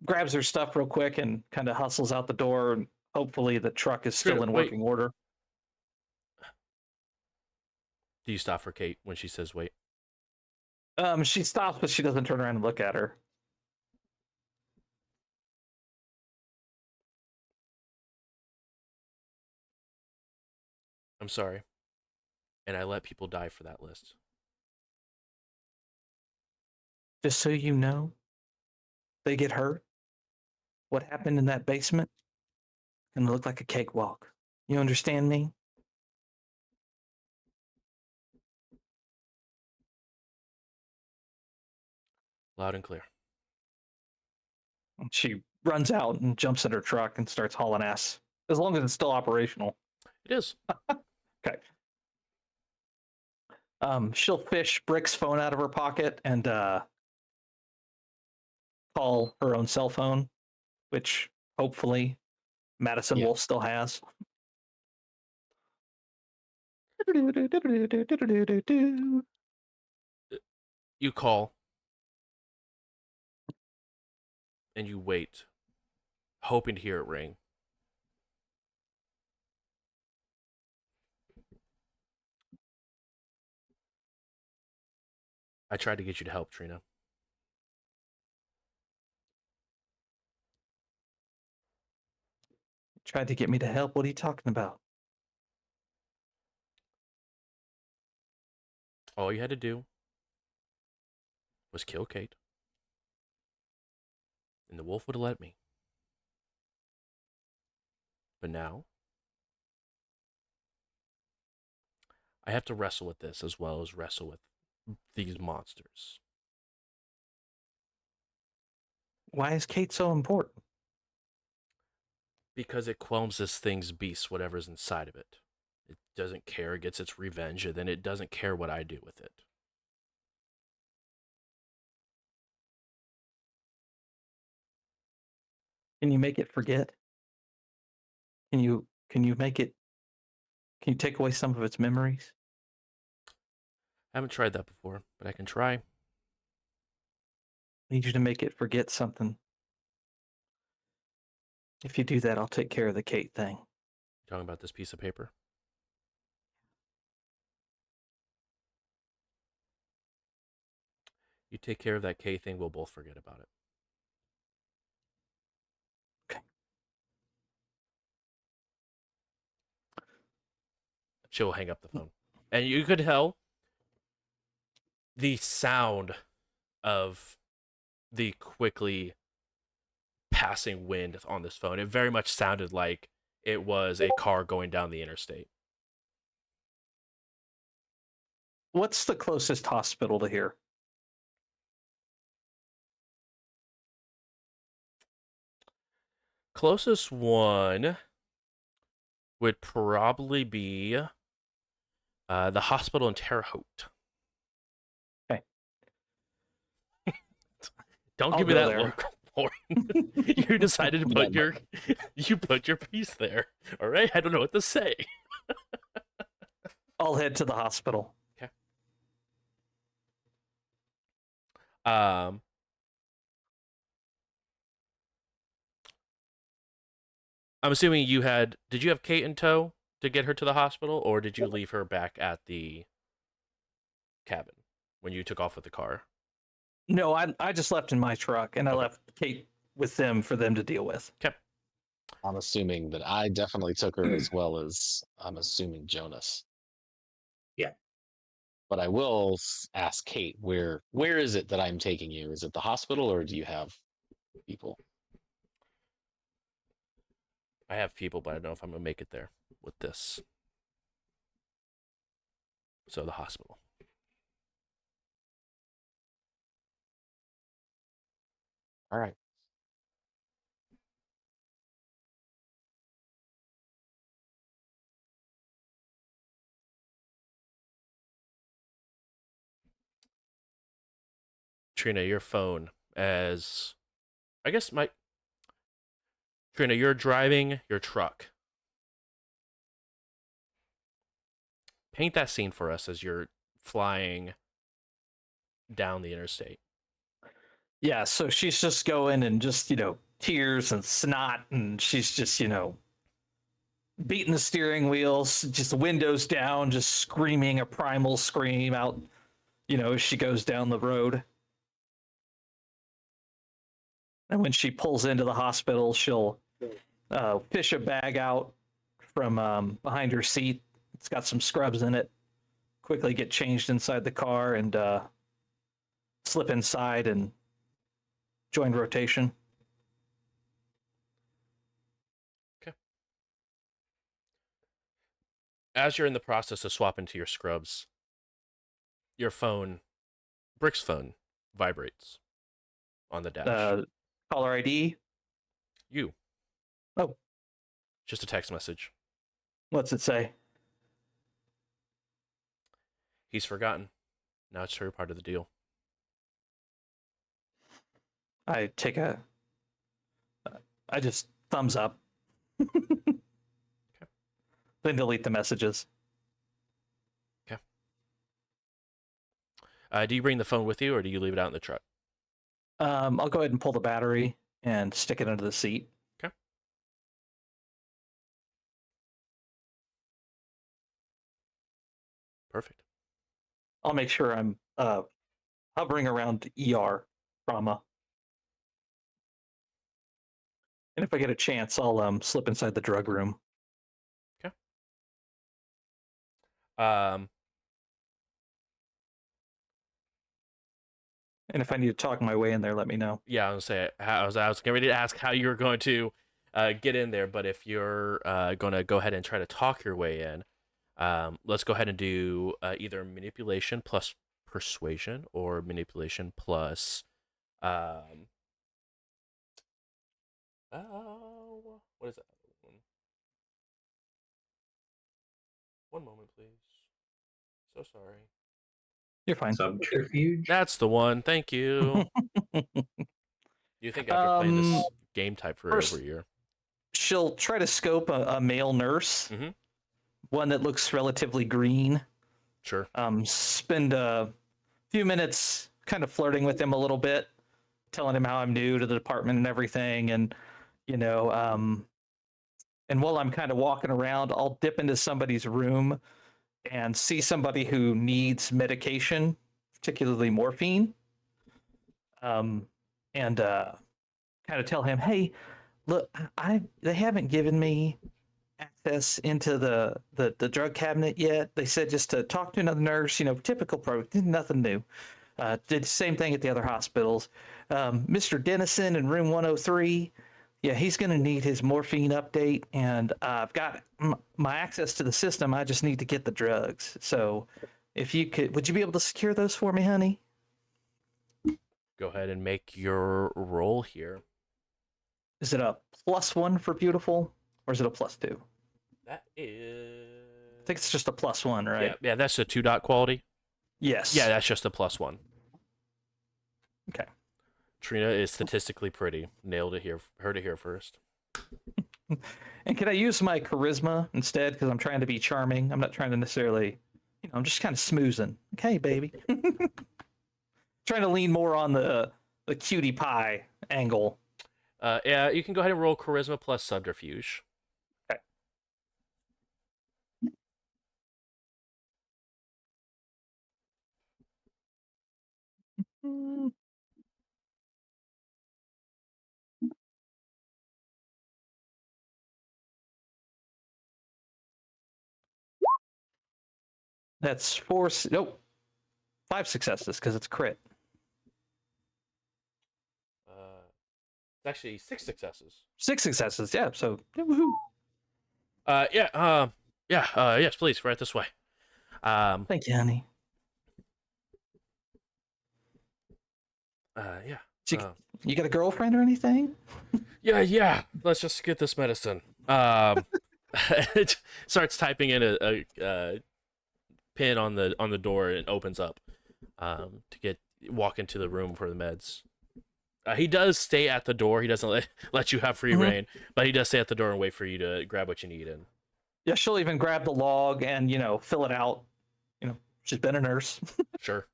grabs her stuff real quick and kind of hustles out the door, and hopefully the truck is still in Wait. working order. Do you stop for Kate when she says wait? She stops, but she doesn't turn around and look at her. I'm sorry. And I let people die for that list. Just so you know, they get hurt. What happened in that basement can look like a cakewalk. You understand me? Loud and clear. And she runs out and jumps in her truck and starts hauling ass. As long as it's still operational. It is. Okay. She'll fish Brick's phone out of her pocket and call her own cell phone, which hopefully Madison Yeah. Wolf still has. You call. And you wait, hoping to hear it ring. I tried to get you to help, Trina. Tried to get me to help. What are you talking about? All you had to do was kill Kate. And the wolf would have let me. But now, I have to wrestle with this as well as wrestle with these monsters. Why is Kate so important? Because it quells this thing's beast, whatever's inside of it. It doesn't care, it gets its revenge, and then it doesn't care what I do with it. Can you make it forget? Can you make it? Can you take away some of its memories? I haven't tried that before, but I can try. I need you to make it forget something. If you do that, I'll take care of the Kate thing. You talking about this piece of paper? You take care of that K thing, we'll both forget about it. Okay. She'll hang up the phone. And you could tell the sound of the quickly passing wind on this phone. It very much sounded like it was a car going down the interstate. What's the closest hospital to here? Closest one would probably be the hospital in Terre Haute. Okay. Don't I'll give me go that there. look. Lauren. You decided to put you put your piece there. All right, I don't know what to say. I'll head to the hospital. Um, I'm assuming you had. Did you have Kate in tow to get her to the hospital, or did you leave her back at the cabin when you took off with the car? No, I just left in my truck, and I Okay. left Kate with them for them to deal with. Okay. I'm assuming that I definitely took her as well as I'm assuming Jonas. Yeah. But I will ask Kate, where is it that I'm taking you? Is it the hospital or do you have people? I have people, but I don't know if I'm gonna make it there with this. So the hospital. All right. Trina, your phone as I guess my Trina, you're driving your truck. Paint that scene for us as you're flying down the interstate. Yeah, so she's just going and just, tears and snot, and she's just, beating the steering wheels, just the windows down, just screaming a primal scream out, as she goes down the road. And when she pulls into the hospital, she'll fish a bag out from behind her seat. It's got some scrubs in it. Quickly get changed inside the car and slip inside and join rotation. As you're in the process of swapping to your scrubs, your phone, Brick's phone, vibrates on the dash. Caller ID. You. Oh. Just a text message. What's it say? He's forgotten. Now it's her part of the deal. I just thumbs up. Then delete the messages. Okay. Do you bring the phone with you, or do you leave it out in the truck? I'll go ahead and pull the battery and stick it under the seat. Okay. Perfect. I'll make sure I'm hovering around ER trauma. And if I get a chance, I'll slip inside the drug room. Um, And if I need to talk my way in there, let me know. yeah, I was gonna say I was getting ready to ask how you were going to get in there, but if you're going to go ahead and try to talk your way in, let's go ahead and do either manipulation plus persuasion or manipulation plus what is that? One moment, please. So sorry. You're fine. Subterfuge. That's the one. Thank you. You think after playing this game type for first- over a year? She'll try to scope a male nurse, Mhm. one that looks relatively green. Sure. Spend a few minutes kind of flirting with him a little bit, telling him how I'm new to the department and everything, and and while I'm kind of walking around, I'll dip into somebody's room and see somebody who needs medication, particularly morphine, and kind of tell him, "Hey, look, they haven't given me access into the drug cabinet yet. They said just to talk to another nurse, typical nothing new. Did the same thing at the other hospitals. Mr. Dennison in room 103, yeah, he's going to need his morphine update, and I've got my access to the system. I just need to get the drugs. So if you could, would you be able to secure those for me, honey?" Go ahead and make your roll here. Is it a +1 for beautiful, or is it a +2? That is. I think it's just a +1, right? Yeah, that's a 2 dot quality. Yes. Yeah, that's just a +1. Okay. Trina is statistically pretty. Nailed it here. Heard it here first. And can I use my charisma instead? Because I'm trying to be charming. I'm not trying to necessarily, I'm just kind of smoozing. Okay, baby. Trying to lean more on the cutie pie angle. Yeah, you can go ahead and roll charisma plus subterfuge. Mm. That's four. Nope, 5 successes because it's crit. It's actually 6 successes. 6 successes. Yeah. So yeah, woohoo. Yes, please, right this way. Thank you, honey. Yeah. So you got a girlfriend or anything? Yeah. Let's just get this medicine. It starts typing in a pin on the door and opens up to walk into the room for the meds. He does stay at the door. He doesn't let you have free reign, but he does stay at the door and wait for you to grab what you need. And Yeah, she'll even grab the log and fill it out. She's been a nurse. sure.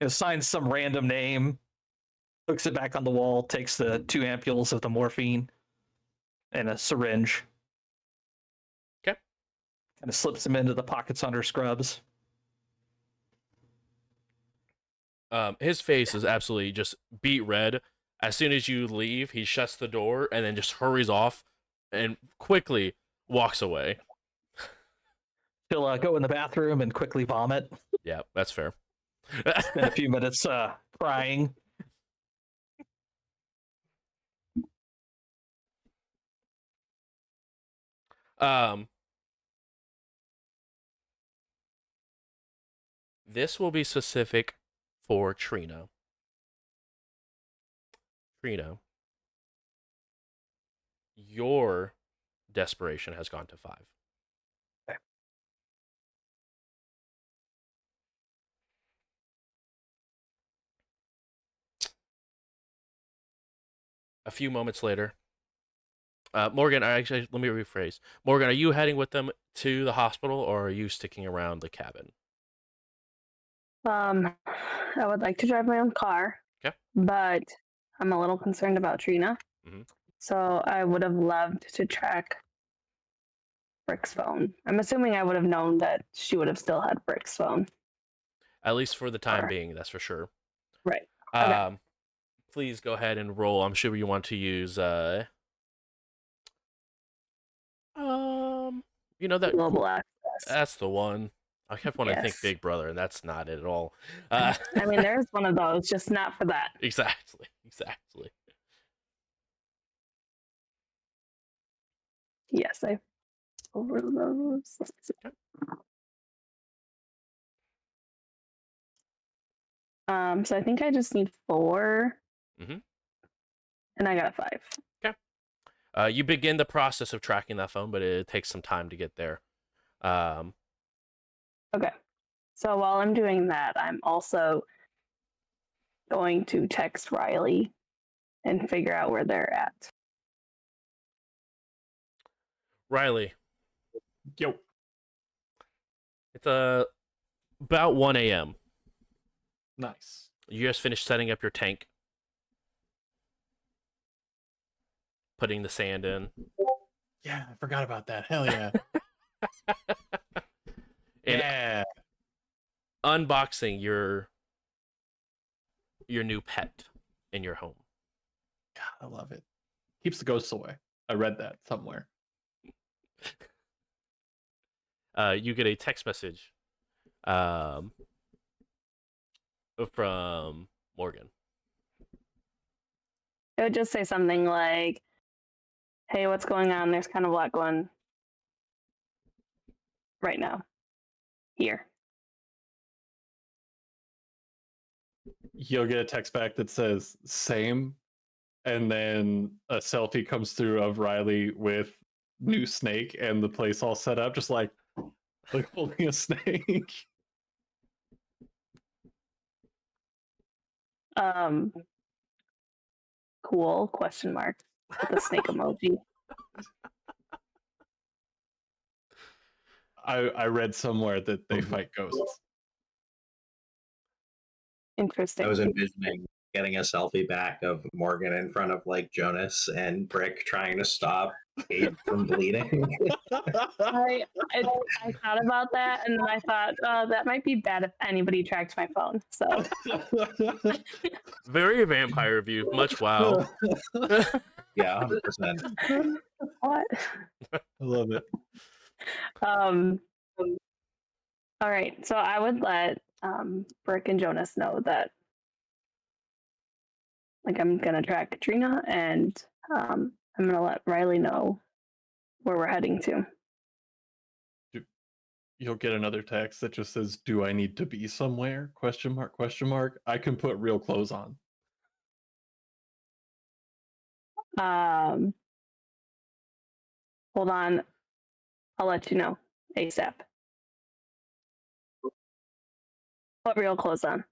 Signs some random name, hooks it back on the wall, takes the 2 ampules of the morphine and a syringe. Okay. Kind of slips them into the pockets under scrubs. His face is absolutely just beet red. As soon as you leave, he shuts the door and then just hurries off and quickly walks away. He'll go in the bathroom and quickly vomit. Yeah, that's fair. Spend a few minutes crying. This will be specific for Trina. Trina, your desperation has gone to 5. Okay. A few moments later, Morgan, let me rephrase. Morgan, are you heading with them to the hospital, or are you sticking around the cabin? I would like to drive my own car. Okay. But I'm a little concerned about Trina. Mm-hmm. So I would have loved to track Brick's phone. I'm assuming I would have known that she would have still had Brick's phone. At least for the time being, that's for sure. Right. Okay. Please go ahead and roll. I'm sure you want to use that Global access. That's the one. I kept wanting to think Yes. Big Brother, and that's not it at all. I mean, there's one of those, just not for that. Exactly. Yes, I over those. So I think I just need 4. Mhm. And I got a 5. Okay. You begin the process of tracking that phone, but it takes some time to get there. Okay. So while I'm doing that, I'm also going to text Riley and figure out where they're at. Riley, Yo. it's about 1 a.m. Nice. You just finished setting up your tank, putting the sand in. Yeah, I forgot about that. Hell yeah. And yeah. unboxing your new pet in your home. God, I love it. Keeps the ghosts away. I read that somewhere. You get a text message from Morgan. It would just say something like, hey, what's going on? There's kind of a lot going right now. Here. You'll get a text back that says same, and then a selfie comes through of Riley with new snake and the place all set up, just like holding a snake. Cool, question mark, with the snake emoji. I read somewhere that they fight ghosts. Interesting. I was envisioning getting a selfie back of Morgan in front of like Jonas and Brick trying to stop Kate from bleeding. I thought about that, and then I thought that might be bad if anybody tracked my phone. So Very vampire of you. Much wow. Yeah, 100%. what? I love it. All right, so I would let Brick and Jonas know that, like, I'm gonna track Katrina, and I'm gonna let Riley know where we're heading to. You'll get another text that just says, "Do I need to be somewhere?" Question mark, question mark. I can put real clothes on. Hold on, I'll let you know ASAP. Put real clothes on.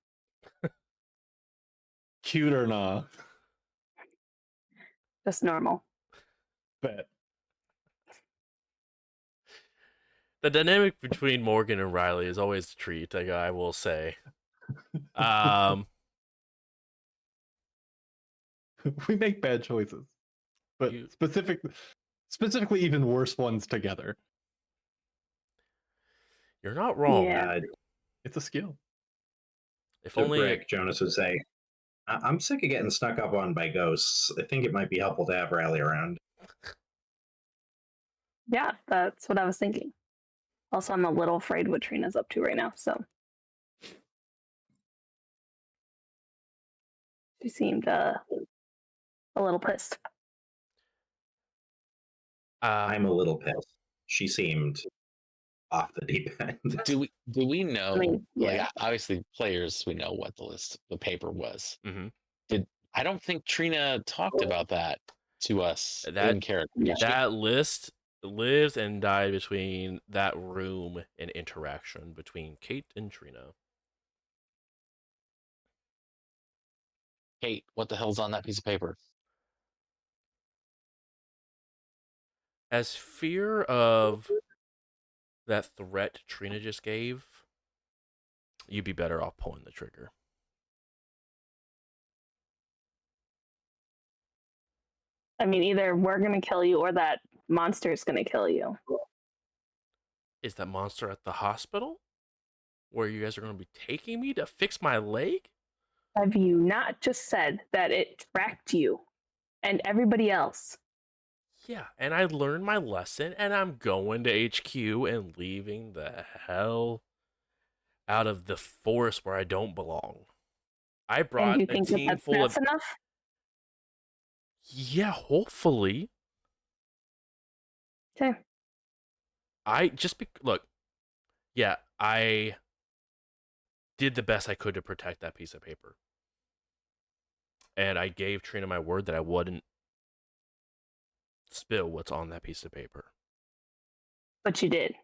Cute or not? Just normal. Bet. The dynamic between Morgan and Riley is always a treat, I will say. We make bad choices, but You- specifically even worse ones together. You're not wrong. Yeah. It's a skill. If To only Brick, Jonas would say, I'm sick of getting snuck up on by ghosts. I think it might be helpful to have Riley around. Yeah, that's what I was thinking. Also, I'm a little afraid what Trina's up to right now, so she seemed a little pissed. I'm a little pissed. She seemed off the deep end. Do we know? I mean, Like, yeah. obviously, players, we know what the paper was. Mhm. I don't think Trina talked about that to us That- in character. Yeah. did she? that list lives and died between that room and interaction between Kate and Trina. Kate, what the hell's on that piece of paper? As fear of that threat Trina just gave, you'd be better off pulling the trigger. I mean, either we're gonna kill you or that monster's gonna kill you. Is that monster at the hospital where you guys are going to be taking me to fix my leg? Have you not just said that it tracked you and everybody else? Yeah, and I learned my lesson, and I'm going to HQ and leaving the hell out of the forest where I don't belong. I And brought you a think that team that's, full that's of. enough? Yeah, hopefully. Okay. Look. Yeah, I did the best I could to protect that piece of paper, and I gave Trina my word that I wouldn't spill what's on that piece of paper. But you did.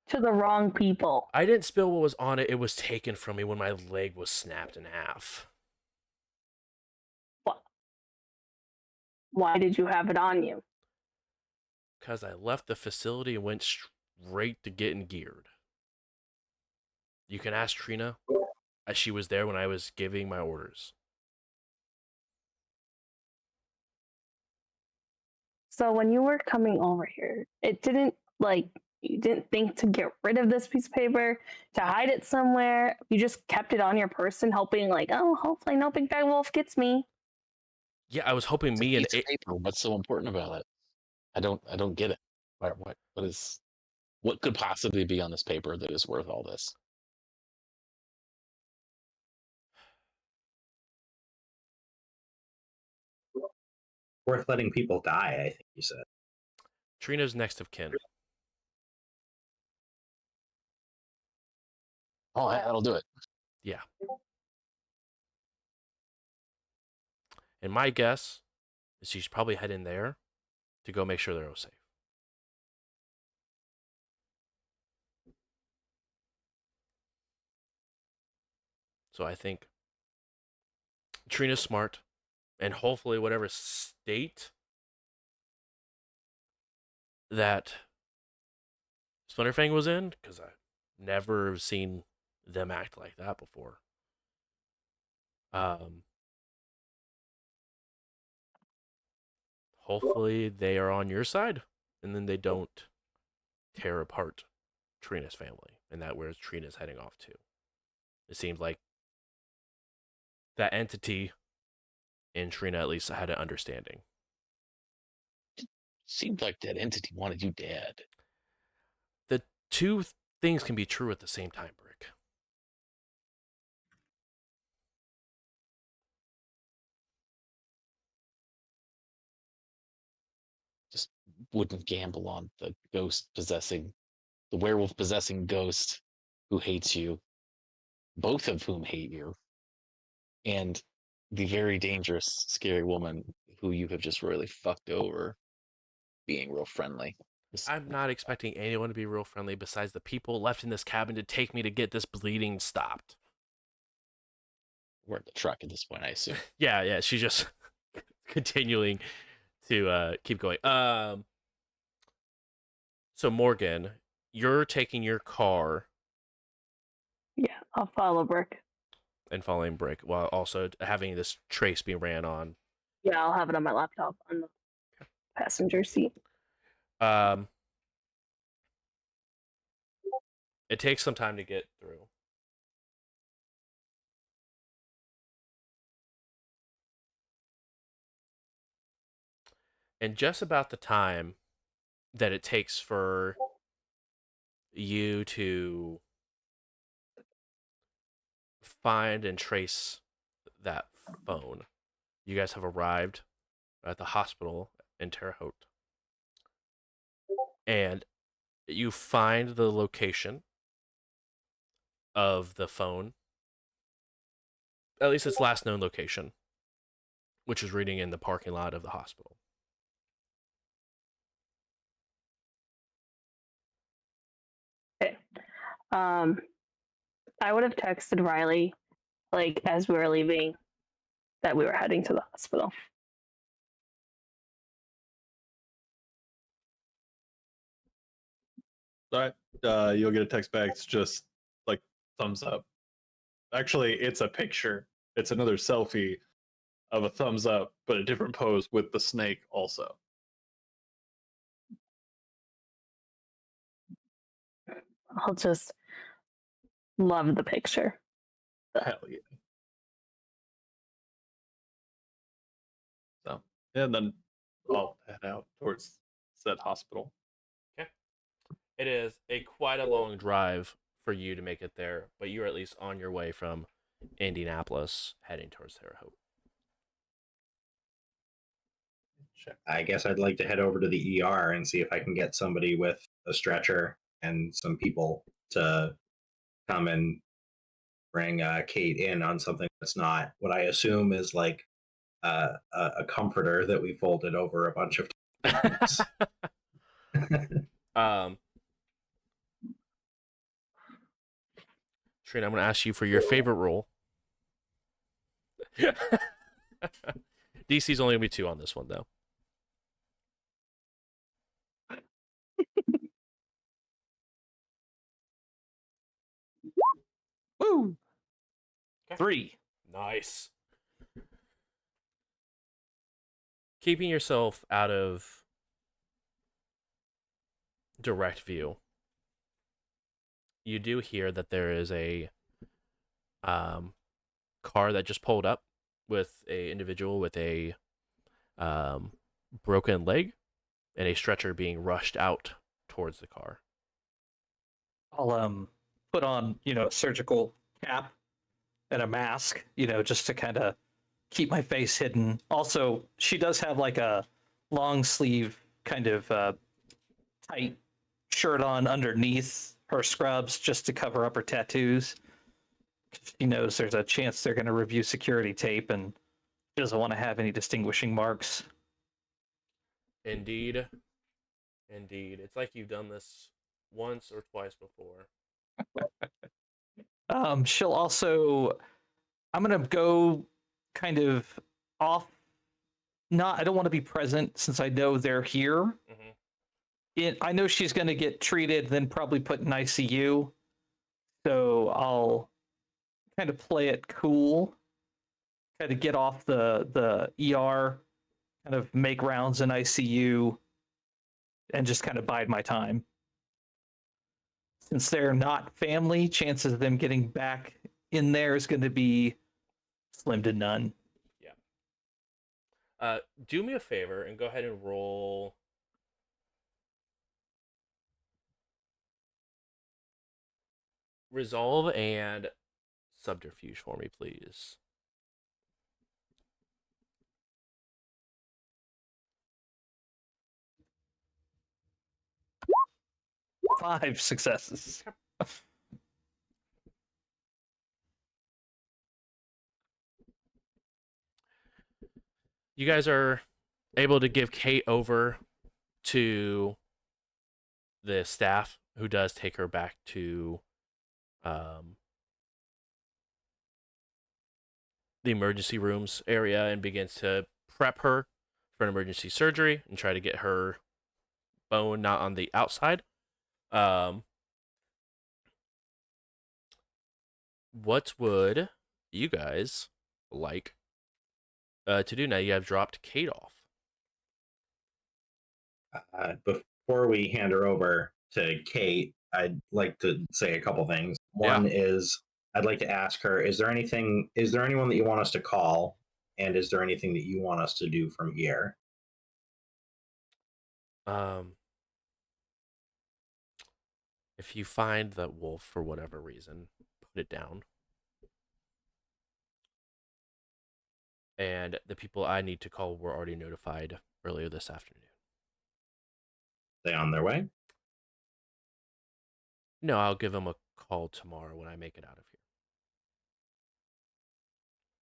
To the wrong people. I didn't spill what was on it. It was taken from me when my leg was snapped in half. Why did you have it on you? Because I left the facility and went straight to getting geared. You can ask Trina, as she was there when I was giving my orders. So when you were coming over here, it didn't you didn't think to get rid of this piece of paper, to hide it somewhere. You just kept it on your person, hoping like, oh, hopefully no big bad wolf gets me. Yeah, I was hoping It's a me and piece of paper. What's so important about it? I don't get it. What could possibly be on this paper that is worth all this? Worth letting people die, I think you said. Trina's next of kin. Oh, yeah, that'll do it. Yeah. And my guess is she's probably heading there to go make sure they're all safe. So I think Trina's smart, and hopefully whatever state that Splinterfang was in, because I've never seen them act like that before. hopefully they are on your side, and then they don't tear apart Trina's family, and that where Trina's heading off to. It seems like that entity and Trina at least had an understanding. Seemed like that entity wanted you dead. The two things can be true at the same time, Brick. Just wouldn't gamble on the werewolf possessing ghost who hates you, both of whom hate you, and the very dangerous, scary woman who you have just royally fucked over being real friendly. I'm not expecting anyone to be real friendly besides the people left in this cabin to take me to get this bleeding stopped. We're in the truck at this point, I assume. Yeah, she's just continuing to keep going. So Morgan, you're taking your car Yeah, I'll follow Brick. and following Brick while also having this trace be ran on. Yeah, I'll have it on my laptop on the passenger seat. It takes some time to get through. And just about the time that it takes for you to find and trace that phone, you guys have arrived at the hospital in Terre Haute. And you find the location of the phone, at least its last known location, which is reading in the parking lot of the hospital. Okay. I would have texted Riley, like, as we were leaving, that we were heading to the hospital. All right. You'll get a text back. It's just like thumbs up. Actually, it's a picture. It's another selfie of a thumbs up, but a different pose with the snake also. I'll just love the picture. Hell yeah. So, and then I'll head out towards said hospital. Okay. It is quite a long drive for you to make it there, but you're at least on your way from Indianapolis heading towards Terre Haute. Check. I guess I'd like to head over to the ER and see if I can get somebody with a stretcher and some people to come and bring Kate in on something that's not what I assume is like a comforter that we folded over a bunch of times. Trina, I'm going to ask you for your favorite role. DC's only going to be 2 on this one, though. Woo! Okay. 3. Nice. Keeping yourself out of direct view, you do hear that there is a car that just pulled up with a individual with a broken leg and a stretcher being rushed out towards the car. I'll put on, a surgical cap and a mask, just to kind of keep my face hidden. Also, she does have like a long sleeve kind of tight shirt on underneath her scrubs just to cover up her tattoos. She knows there's a chance they're going to review security tape and she doesn't want to have any distinguishing marks. Indeed. It's like you've done this once or twice before. She'll also, I'm going to go kind of off. I don't want to be present since I know they're here. Mm-hmm. I know she's going to get treated, then probably put in ICU. So I'll kind of play it cool, kind of get off the ER, kind of make rounds in ICU and just kind of bide my time. Since they're not family, chances of them getting back in there is going to be slim to none. Do me a favor and go ahead and roll. Resolve and subterfuge for me, please. Five successes. You guys are able to give Kate over to the staff, who does take her back to the emergency rooms area and begins to prep her for an emergency surgery and try to get her bone not on the outside. What would you guys like to do now? You have dropped Kate off. Before we hand her over to Kate, I'd like to say a couple things. One is I'd like to ask her, is there anyone that you want us to call? And is there anything that you want us to do from here? If you find that wolf for whatever reason, put it down. And the people I need to call were already notified earlier this afternoon. They on their way? No, I'll give them a call tomorrow when I make it out of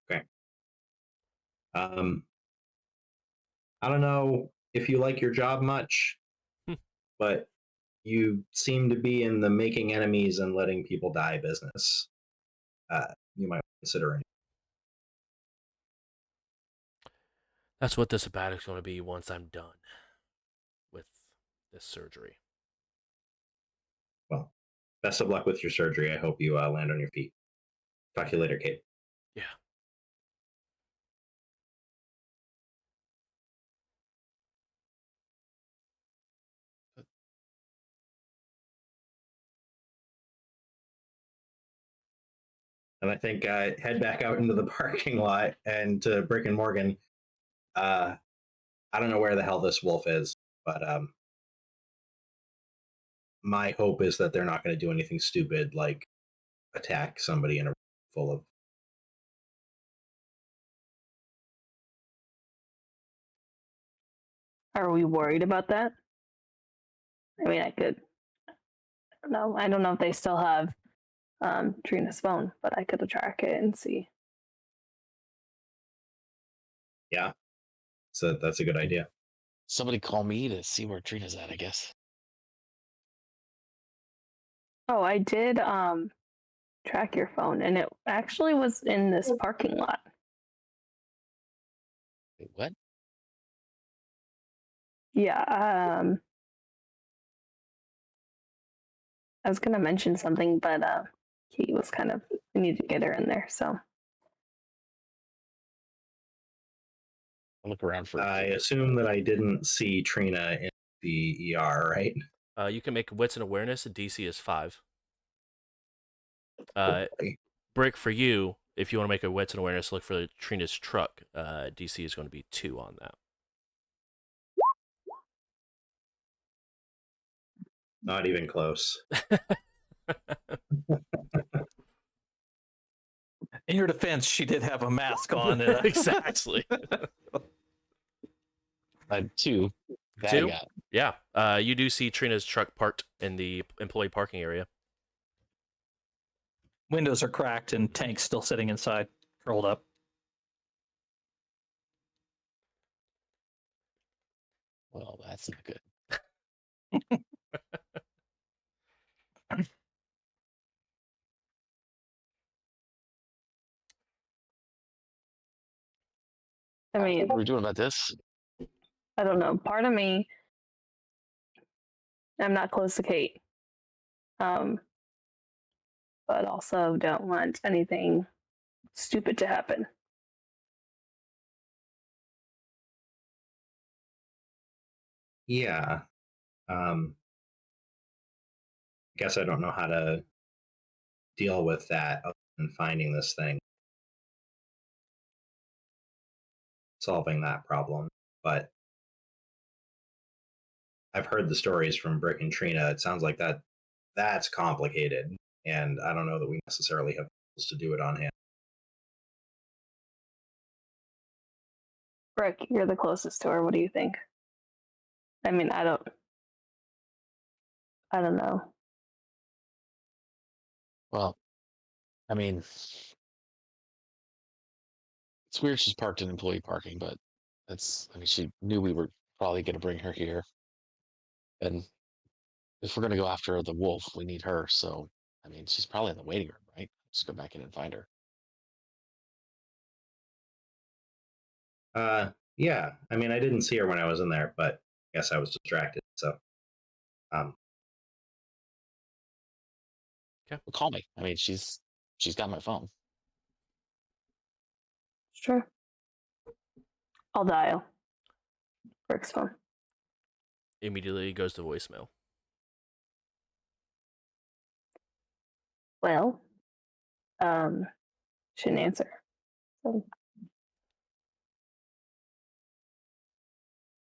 here. Okay. I don't know if you like your job much, but you seem to be in the making enemies and letting people die business. You might consider it. That's what this sabbatic's going to be once I'm done with this surgery. Well, best of luck with your surgery. I hope you land on your feet. Talk to you later, Kate. Yeah. And I think head back out into the parking lot and to Brick and Morgan. I don't know where the hell this wolf is, but my hope is that they're not going to do anything stupid like attack somebody in a room full of. Are we worried about that? I mean, I don't know. I don't know if they still have Trina's phone, but I could track it and see. Yeah, so that's a good idea. Somebody call me to see where Trina's at, I guess. Oh, I did track your phone, and it actually was in this parking lot. Wait, what? Yeah, I was gonna mention something, but Kate was kind of, we need to get her in there, so. I'll look around for. I assume that I didn't see Trina in the ER, right? You can make wits and awareness. The DC is 5. Hopefully. Brick, for you, if you want to make a wits and awareness, look for Trina's truck. DC is going to be 2 on that. Not even close. In your defense, she did have a mask on. Exactly. 2. That 2? I got. Yeah. You do see Trina's truck parked in the employee parking area. Windows are cracked and Tank's still sitting inside, curled up. Well, that's not good. I mean, What are we doing about this? I don't know. Part of me, I'm not close to Kate, but also don't want anything stupid to happen. Yeah. I guess I don't know how to deal with that other than finding this thing, solving that problem. But I've heard the stories from Brick and Trina. It sounds like that's complicated, and I don't know that we necessarily have tools to do it on hand. Brick, you're the closest to her. What do you think? I mean, I don't know. Well, I mean, it's weird she's parked in employee parking, but I mean, she knew we were probably going to bring her here. And if we're going to go after the wolf, we need her. So, I mean, she's probably in the waiting room, right? Just go back in and find her. Yeah. I mean, I didn't see her when I was in there, but I guess I was distracted. So, Well, call me. I mean, she's got my phone. Sure. I'll dial Brick's phone. Immediately goes to voicemail. Well, shouldn't answer. So,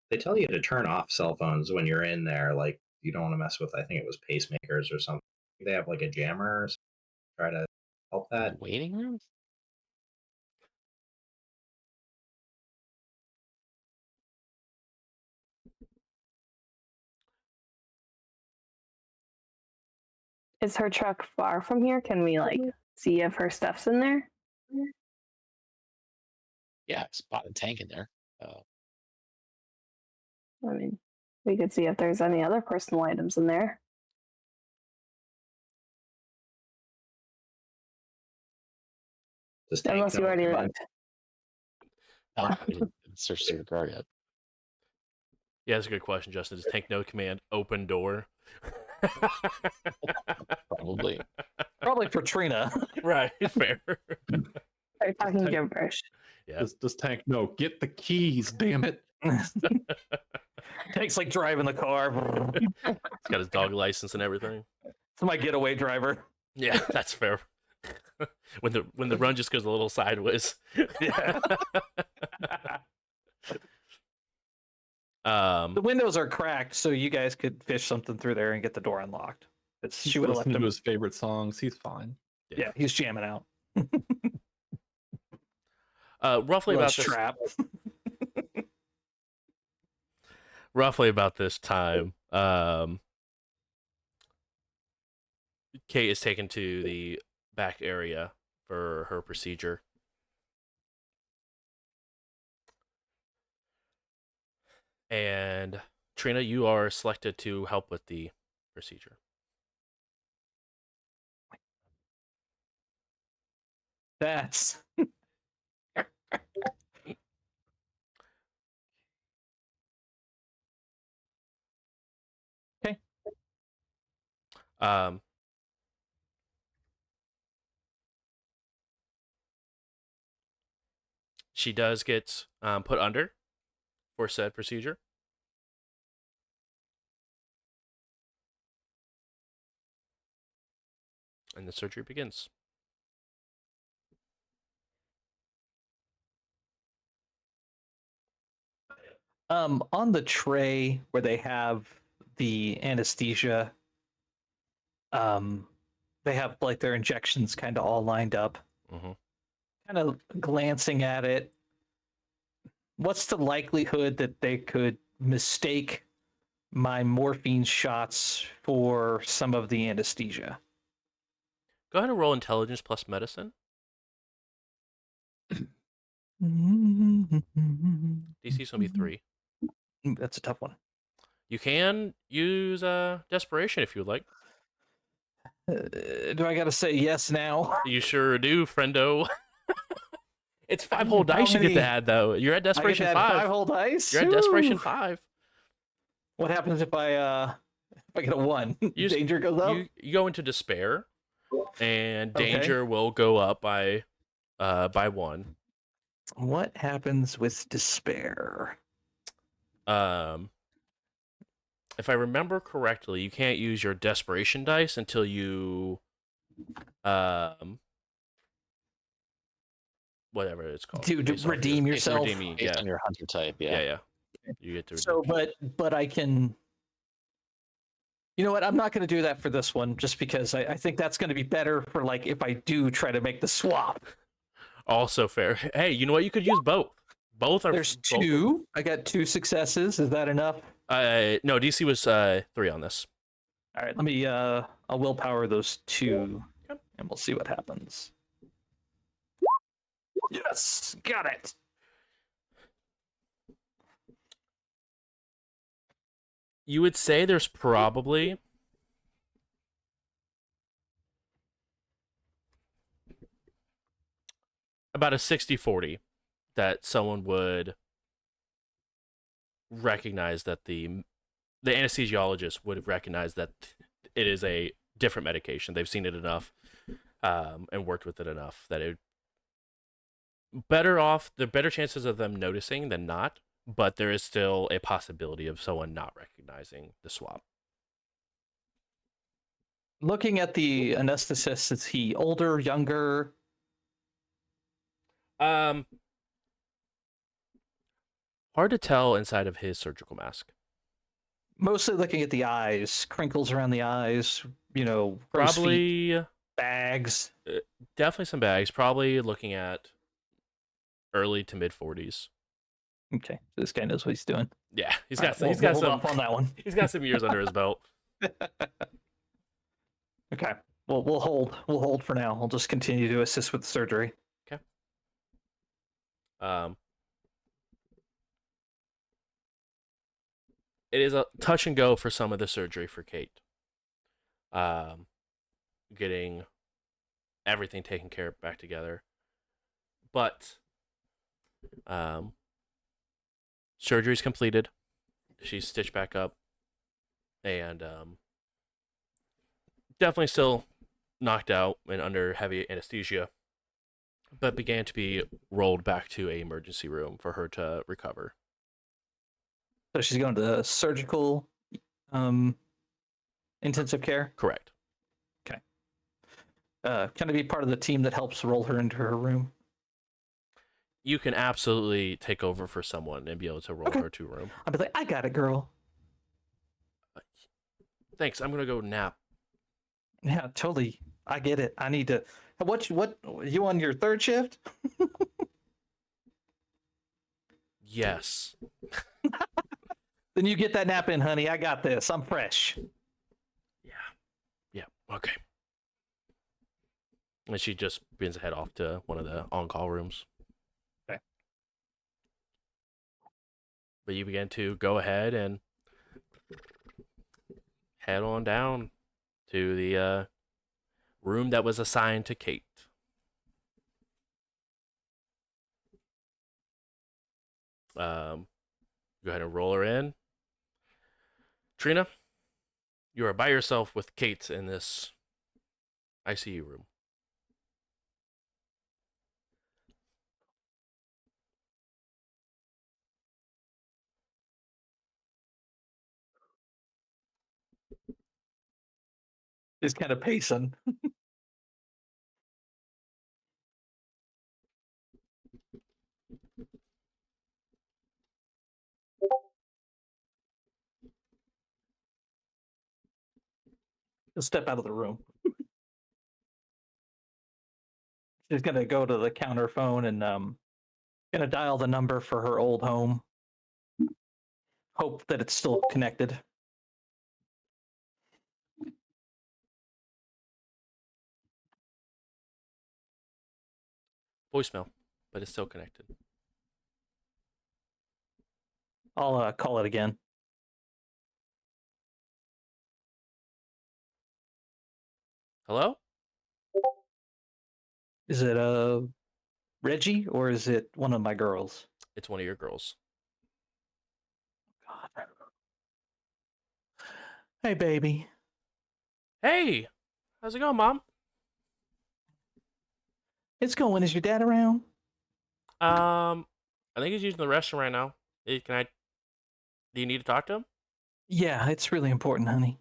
they tell you to turn off cell phones when you're in there. Like, you don't want to mess with, I think it was pacemakers or something. They have like a jammer or something to try to help The that. waiting room? is her truck far from here? Can we like see if her stuff's in there? Yeah, spot a tank in there. I mean, we could see if there's any other personal items in there. Does Tank Unless you know already command? looked. No, we didn't search through the car yet. Yeah, that's a good question, Justin. Does Tank know command open door? Probably. Probably for Trina. Right, fair. They're talking Tank- gibberish. Yeah. Does Tank know? Get the keys, damn it. Tank's like driving the car. He's got his dog license and everything. It's my getaway driver. Yeah, that's fair. when the run just goes a little sideways. Yeah. Um, The windows are cracked, so you guys could fish something through there and get the door unlocked. She would have left Listening him. to his favorite songs. He's fine. Yeah, he's jamming out. roughly about this Trap. roughly about this time, Kate is taken to the back area for her procedure. And Trina, you are selected to help with the procedure. That's okay. Um, she does get put under for said procedure. And the surgery begins. On the tray where they have the anesthesia, they have like their injections kind of all lined up. Mm-hmm. Kind of glancing at it, what's the likelihood that they could mistake my morphine shots for some of the anesthesia? Go ahead and roll intelligence plus medicine. DC's gonna be 3. That's a tough one. You can use desperation if you would like. Do I gotta say yes now? You sure do, friendo. It's 5 whole How dice you get many- to add, though. You're at I get desperation to add 5. 5 whole dice. You're at desperation Ooh. 5. What happens if I get a 1? You just- Danger goes up. You go into despair, and Okay. danger will go up by 1. What happens with despair? if I remember correctly, you can't use your desperation dice until you, um, whatever it's called. To Based off redeem your, yourself. redeeming, Based yeah, on your hunter type, yeah, yeah. yeah. You get to So, redeem. but I can. You know what? I'm not going to do that for this one, just because I think that's going to be better for like if I do try to make the swap. Also fair. Hey, you know what? You could use both. Both are. There's both are- two. I got 2 successes. Is that enough? No, DC was 3 on this. All right, let me. I'll willpower those 2, Yep. and we'll see what happens. Yes, got it. You would say there's probably about a 60-40 that someone would recognize that the anesthesiologist would recognize that it is a different medication. They've seen it enough and worked with it enough that it the better chances of them noticing than not, but there is still a possibility of someone not recognizing the swap. Looking at the anesthetist, is he older, younger? Hard to tell inside of his surgical mask. Mostly looking at the eyes, crinkles around the eyes. Crow's feet, Probably, bags. definitely some bags. Probably looking at early to mid 40s. Okay, so this guy knows what he's doing. Yeah, he's All got right, some, we'll he's got hold some off on that one. he's got some years under his belt. Okay, well we'll hold. We'll hold for now. I'll just continue to assist with the surgery. It is a touch and go for some of the surgery for Kate. Getting everything taken care of back together, but surgery's completed. She's stitched back up, and definitely still knocked out and under heavy anesthesia, but began to be rolled back to a emergency room for her to recover. So she's going to surgical intensive care. Correct. Can I be part of the team that helps roll her into her room? You can absolutely take over for someone and be able to roll Okay. her to room. I'll be like, I got it, girl. Thanks. I'm gonna go nap. Yeah, totally. I get it. I need to. What? You on your 3rd shift? Yes. Then you get that nap in, honey. I got this. I'm fresh. Yeah. Okay. And she just begins to head off to one of the on-call rooms. Okay. But you begin to go ahead and head on down to the room that was assigned to Kate. Go ahead and roll her in. Trina, you are by yourself with Kate in this ICU room. Just kind of pacing. Just step out of the room. She's gonna go to the counter phone and gonna dial the number for her old home. Hope that it's still connected. Voicemail, but it's still connected. I'll call it again. Hello? Is it Reggie or is it one of my girls? It's one of your girls. God. Hey, baby. Hey! How's it going, Mom? It's going. Is your dad around? I think he's using the restroom right now. Do you need to talk to him? Yeah, it's really important, honey.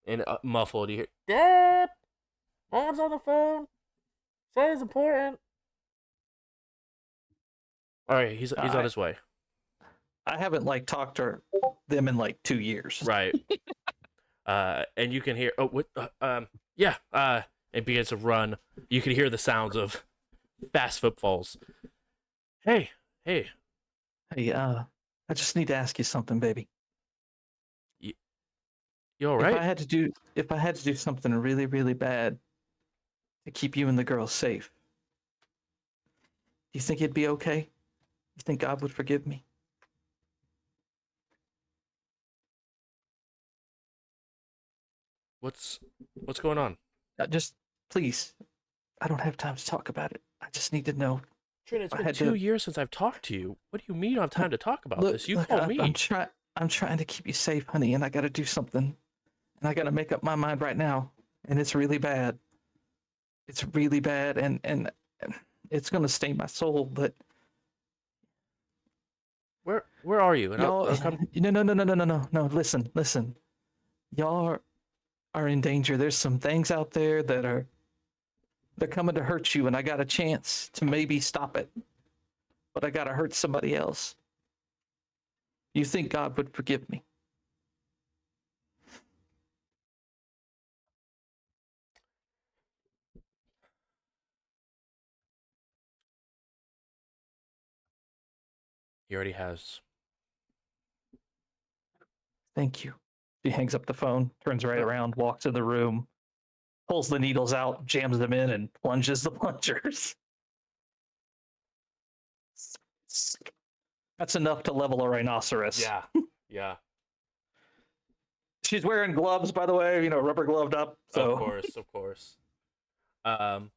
And muffled, you hear, Dad, Mom's on the phone. Say it's important. All right, he's on I his way. I haven't like talked to them in like 2 years. Right. And you can hear. Oh, what? Yeah. It begins to run. You can hear the sounds of fast footfalls. Hey, hey, Hey, I just need to ask you something, baby. you all If right? I had to do something really, really bad to keep you and the girls safe, do you think it'd be okay? You think God would forgive me? What's going on? Just please. I don't have time to talk about it. I just need to know. Trina, it's I been had 2 years since I've talked to you. What do you mean you don't have time to talk about look, this? You look. call I'm me. trying. I'm trying to keep you safe, honey, and I got to do something. And I got to make up my mind right now. And it's really bad. It's really bad, and it's gonna stain my soul. But Where are you? And y'all, I'll come. no. Listen. Y'all are in danger. There's some things out there that are they're coming to hurt you, and I got a chance to maybe stop it, but I got to hurt somebody else. You think God would forgive me? He already has. Thank you. She hangs up the phone, turns right around, walks in the room, pulls the needles out, jams them in, and plunges the plungers. That's enough to level a rhinoceros. Yeah. Yeah. She's wearing gloves, by the way, rubber gloved up. So Of course. Of course. Um.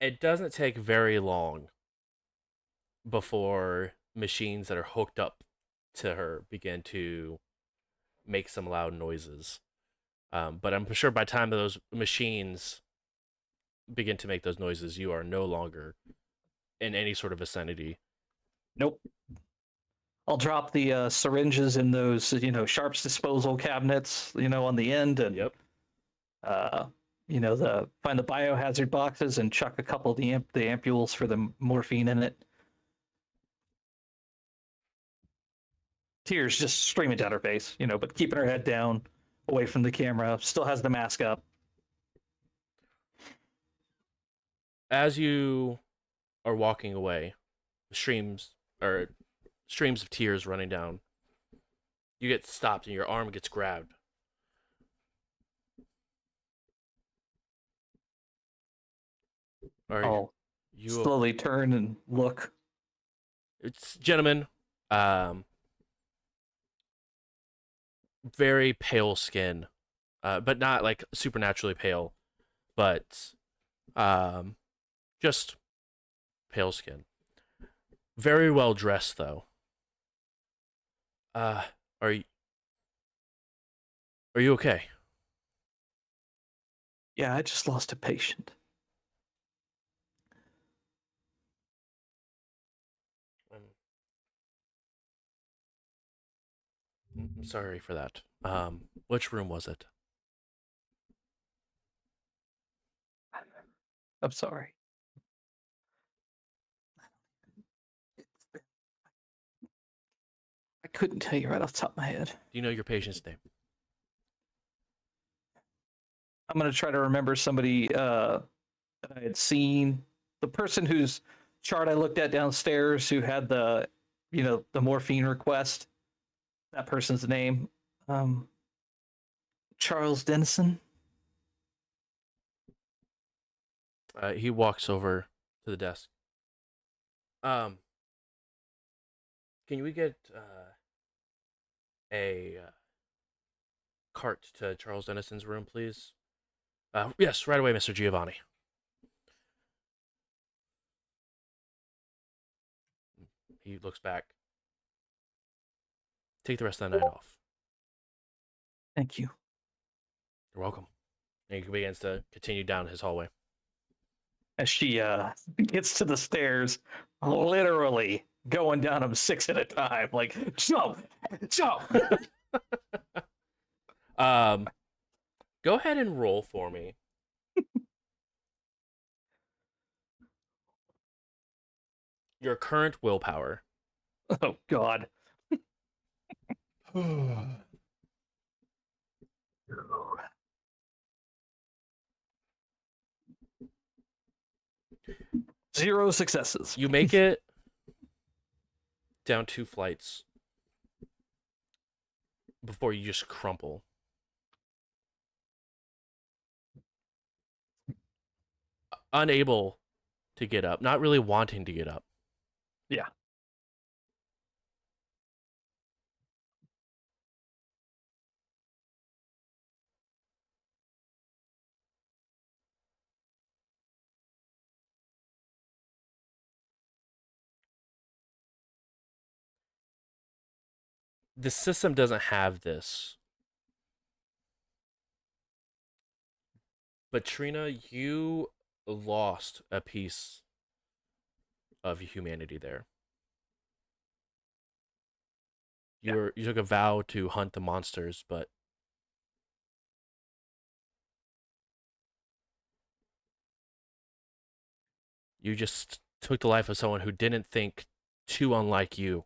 It doesn't take very long before machines that are hooked up to her begin to make some loud noises. But I'm sure by the time those machines begin to make those noises, you are no longer in any sort of vicinity. nope. I'll drop the syringes in those, sharps disposal cabinets, on the end, and Yep. uh, find the biohazard boxes and chuck a couple of the ampules for the morphine in it. Tears just streaming down her face, but keeping her head down, away from the camera. Still has the mask up. As you are walking away, streams or streams of tears running down. You get stopped and your arm gets grabbed. Are I'll you? slowly turn and look. It's gentlemen. Very pale skin, but not like supernaturally pale, but just pale skin. Very well dressed though. Uh, are you? Are you okay? Yeah, I just lost a patient. I'm sorry for that. Which room was it? I'm sorry. I couldn't tell you right off the top of my head. Do you know your patient's name? I'm gonna try to remember somebody that I had seen. The person whose chart I looked at downstairs who had the morphine request. That person's name. Um, Charles Dennison. He walks over to the desk. Um, can we get a cart to Charles Dennison's room, please? Yes, right away, Mr. Giovanni. He looks back. Take the rest of the night off. Thank you. You're welcome. And he begins to continue down his hallway. as she gets to the stairs, literally going down them 6 at a time, like jump, jump. Go ahead and roll for me. Your current willpower. Oh God. Zero successes. You make it down 2 flights before you just crumple. Unable to get up, not really wanting to get up. Yeah. The system doesn't have this. But Trina, you lost a piece of humanity there. You took a vow to hunt the monsters, but you just took the life of someone who didn't think too unlike you,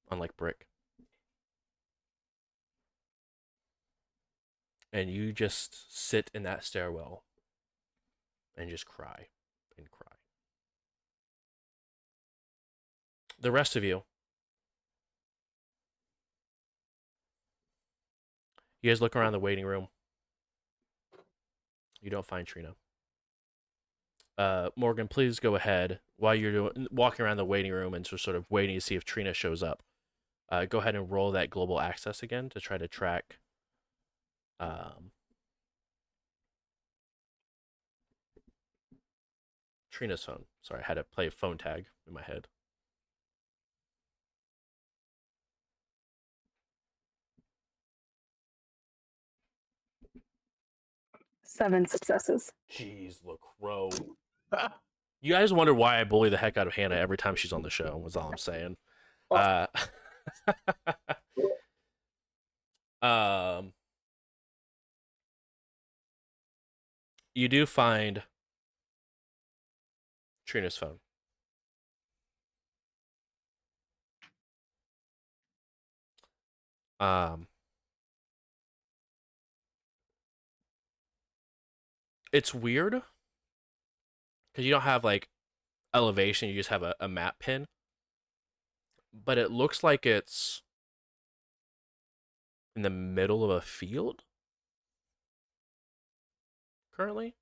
unlike Brick. And you just sit in that stairwell and just cry and cry. The rest of you, you guys look around the waiting room. You don't find Trina. Morgan, please go ahead while you're walking around the waiting room and sort of waiting to see if Trina shows up. Go ahead and roll that global access again to try to track Trina's phone. Sorry, I had to play phone tag in my head. Seven successes. Jeez, LaCroix. You guys wonder why I bully the heck out of Hannah every time she's on the show, was all I'm saying. You do find Trina's phone. It's weird because you don't have like elevation, you just have a map pin. But it looks like it's in the middle of a field currently.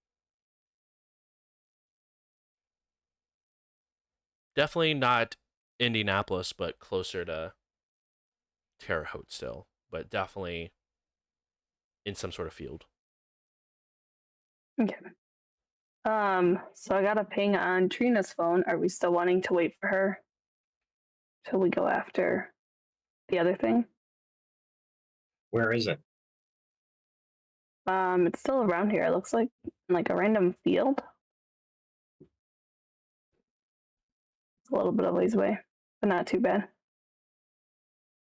Definitely not Indianapolis, but closer to Terre Haute still, but definitely in some sort of field. Okay. So I got a ping on Trina's phone. Are we still wanting to wait for her till we go after the other thing? Where is it? It's still around here. It looks like a random field. It's a little bit of ways away, but not too bad.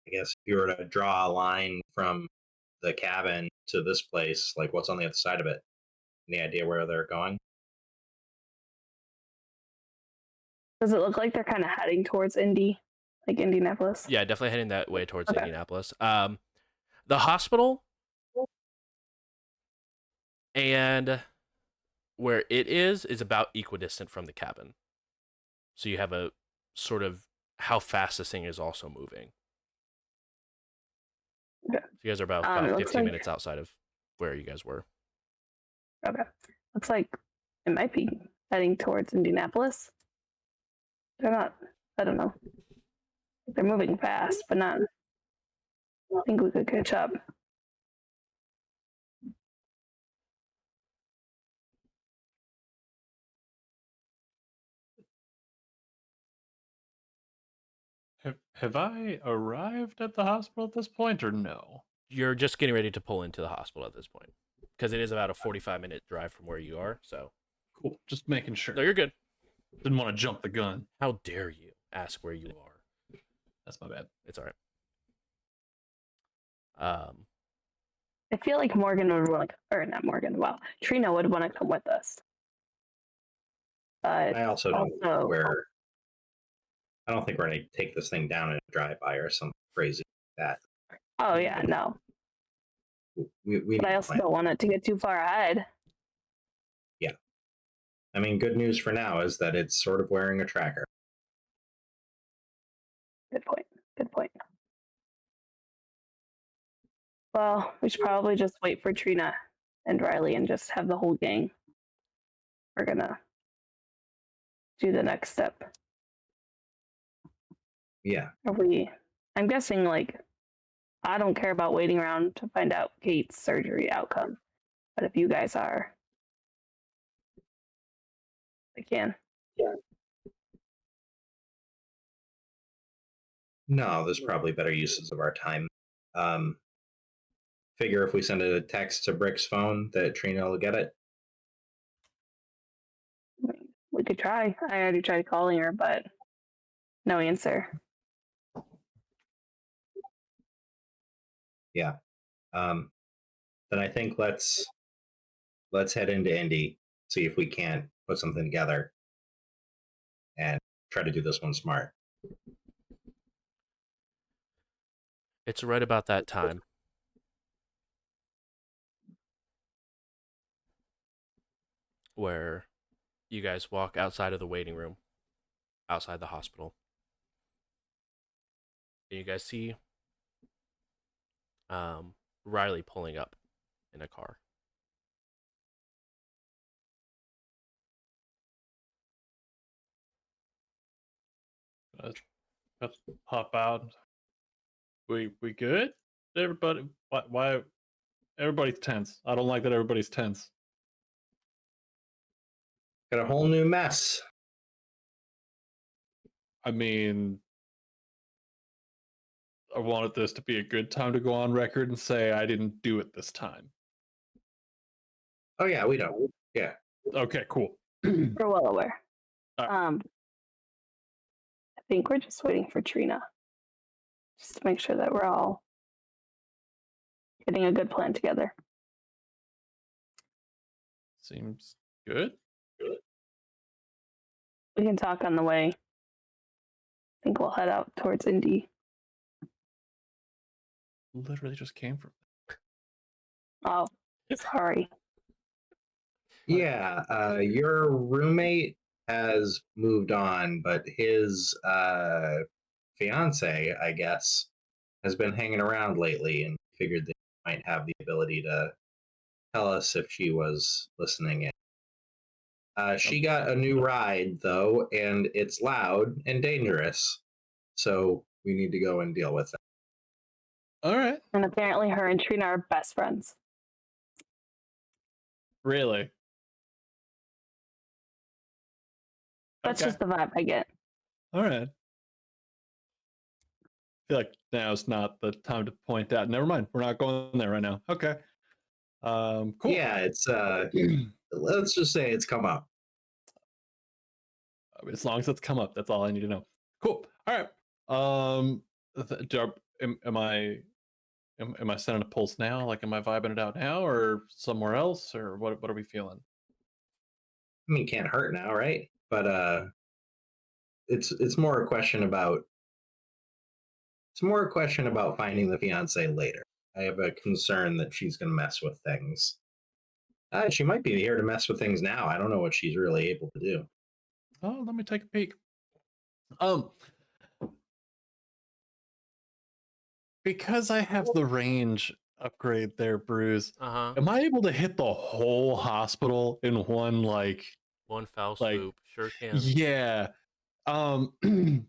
I guess if you were to draw a line from the cabin to this place, like what's on the other side of it? Any idea where they're going? Does it look like they're kind of heading towards Indy, like Indianapolis? Yeah, definitely heading that way towards Okay. Indianapolis. The hospital and where it is about equidistant from the cabin. So you have a sort of how fast this thing is also moving. Okay. So you guys are about It looks 15 like- minutes outside of where you guys were. Okay. Looks like it might be heading towards Indianapolis. They're not, I don't know. They're moving fast, but not. I think we could catch up. Have I arrived at the hospital at this point, or no? You're just getting ready to pull into the hospital at this point because it is about a 45-minute drive from where you are. So Cool. Just making sure. No, you're good. Didn't want to jump the gun. How dare you ask where you are? That's my bad. It's all right. I feel like Morgan would want to, or not Morgan, wow, Trina would want to come with us. But I also don't also, I don't think we're going to take this thing down in a drive-by or something crazy like that. oh yeah, no. We But need I a also plan. don't want it to get too far ahead. I mean, good news for now is that it's sort of wearing a tracker. Good point. Good point. Well, we should probably just wait for Trina and Riley and just have the whole gang. We're gonna do the next step. Yeah. I'm guessing, like, I don't care about waiting around to find out Kate's surgery outcome. But if you guys are, I can. No, there's probably better uses of our time. Figure if we send a text to Brick's phone that Trina will get it. I mean, we could try. I already tried calling her, but no answer. Yeah. Then I think let's head into Indy, see if we can't put something together and try to do this one smart. it's right about that time where you guys walk outside of the waiting room, outside the hospital. And you guys see Riley pulling up in a car. Let's hop out. We good? Everybody, why everybody's tense? I don't like that everybody's tense. Got a whole new mess. I mean, I wanted this to be a good time to go on record and say I didn't do it this time. Oh yeah, we don't. Yeah. Okay, cool. We're well aware. Alright. I think we're just waiting for Trina. Just to make sure that we're all getting a good plan together. Seems good. We can talk on the way. I think we'll head out towards Indy. Literally just came from. Oh, sorry. Yeah, your roommate has moved on, but his fiance, I guess, has been hanging around lately and figured that he might have the ability to tell us if she was listening in. She got a new ride, though, and it's loud and dangerous. So we need to go and deal with it. All right. And apparently her and Trina are best friends. Really? That's Okay. just the vibe I get. All right. I feel like now's not the time to point out. Never mind. We're not going there right now. Okay. Cool. Yeah, it's let's just say it's come up. As long as it's come up, that's all I need to know. Cool. All right. Am I sending a pulse now? Like, am I vibing it out now, or somewhere else, or what? What are we feeling? I mean, can't hurt now, right? But it's more a question about finding the fiance later. I have a concern that she's going to mess with things. She might be here to mess with things now. I don't know what she's really able to do. Oh, let me take a peek. Because I have the range upgrade there, Bruce. Am I able to hit the whole hospital in one one foul like, swoop? Sure can. Yeah. And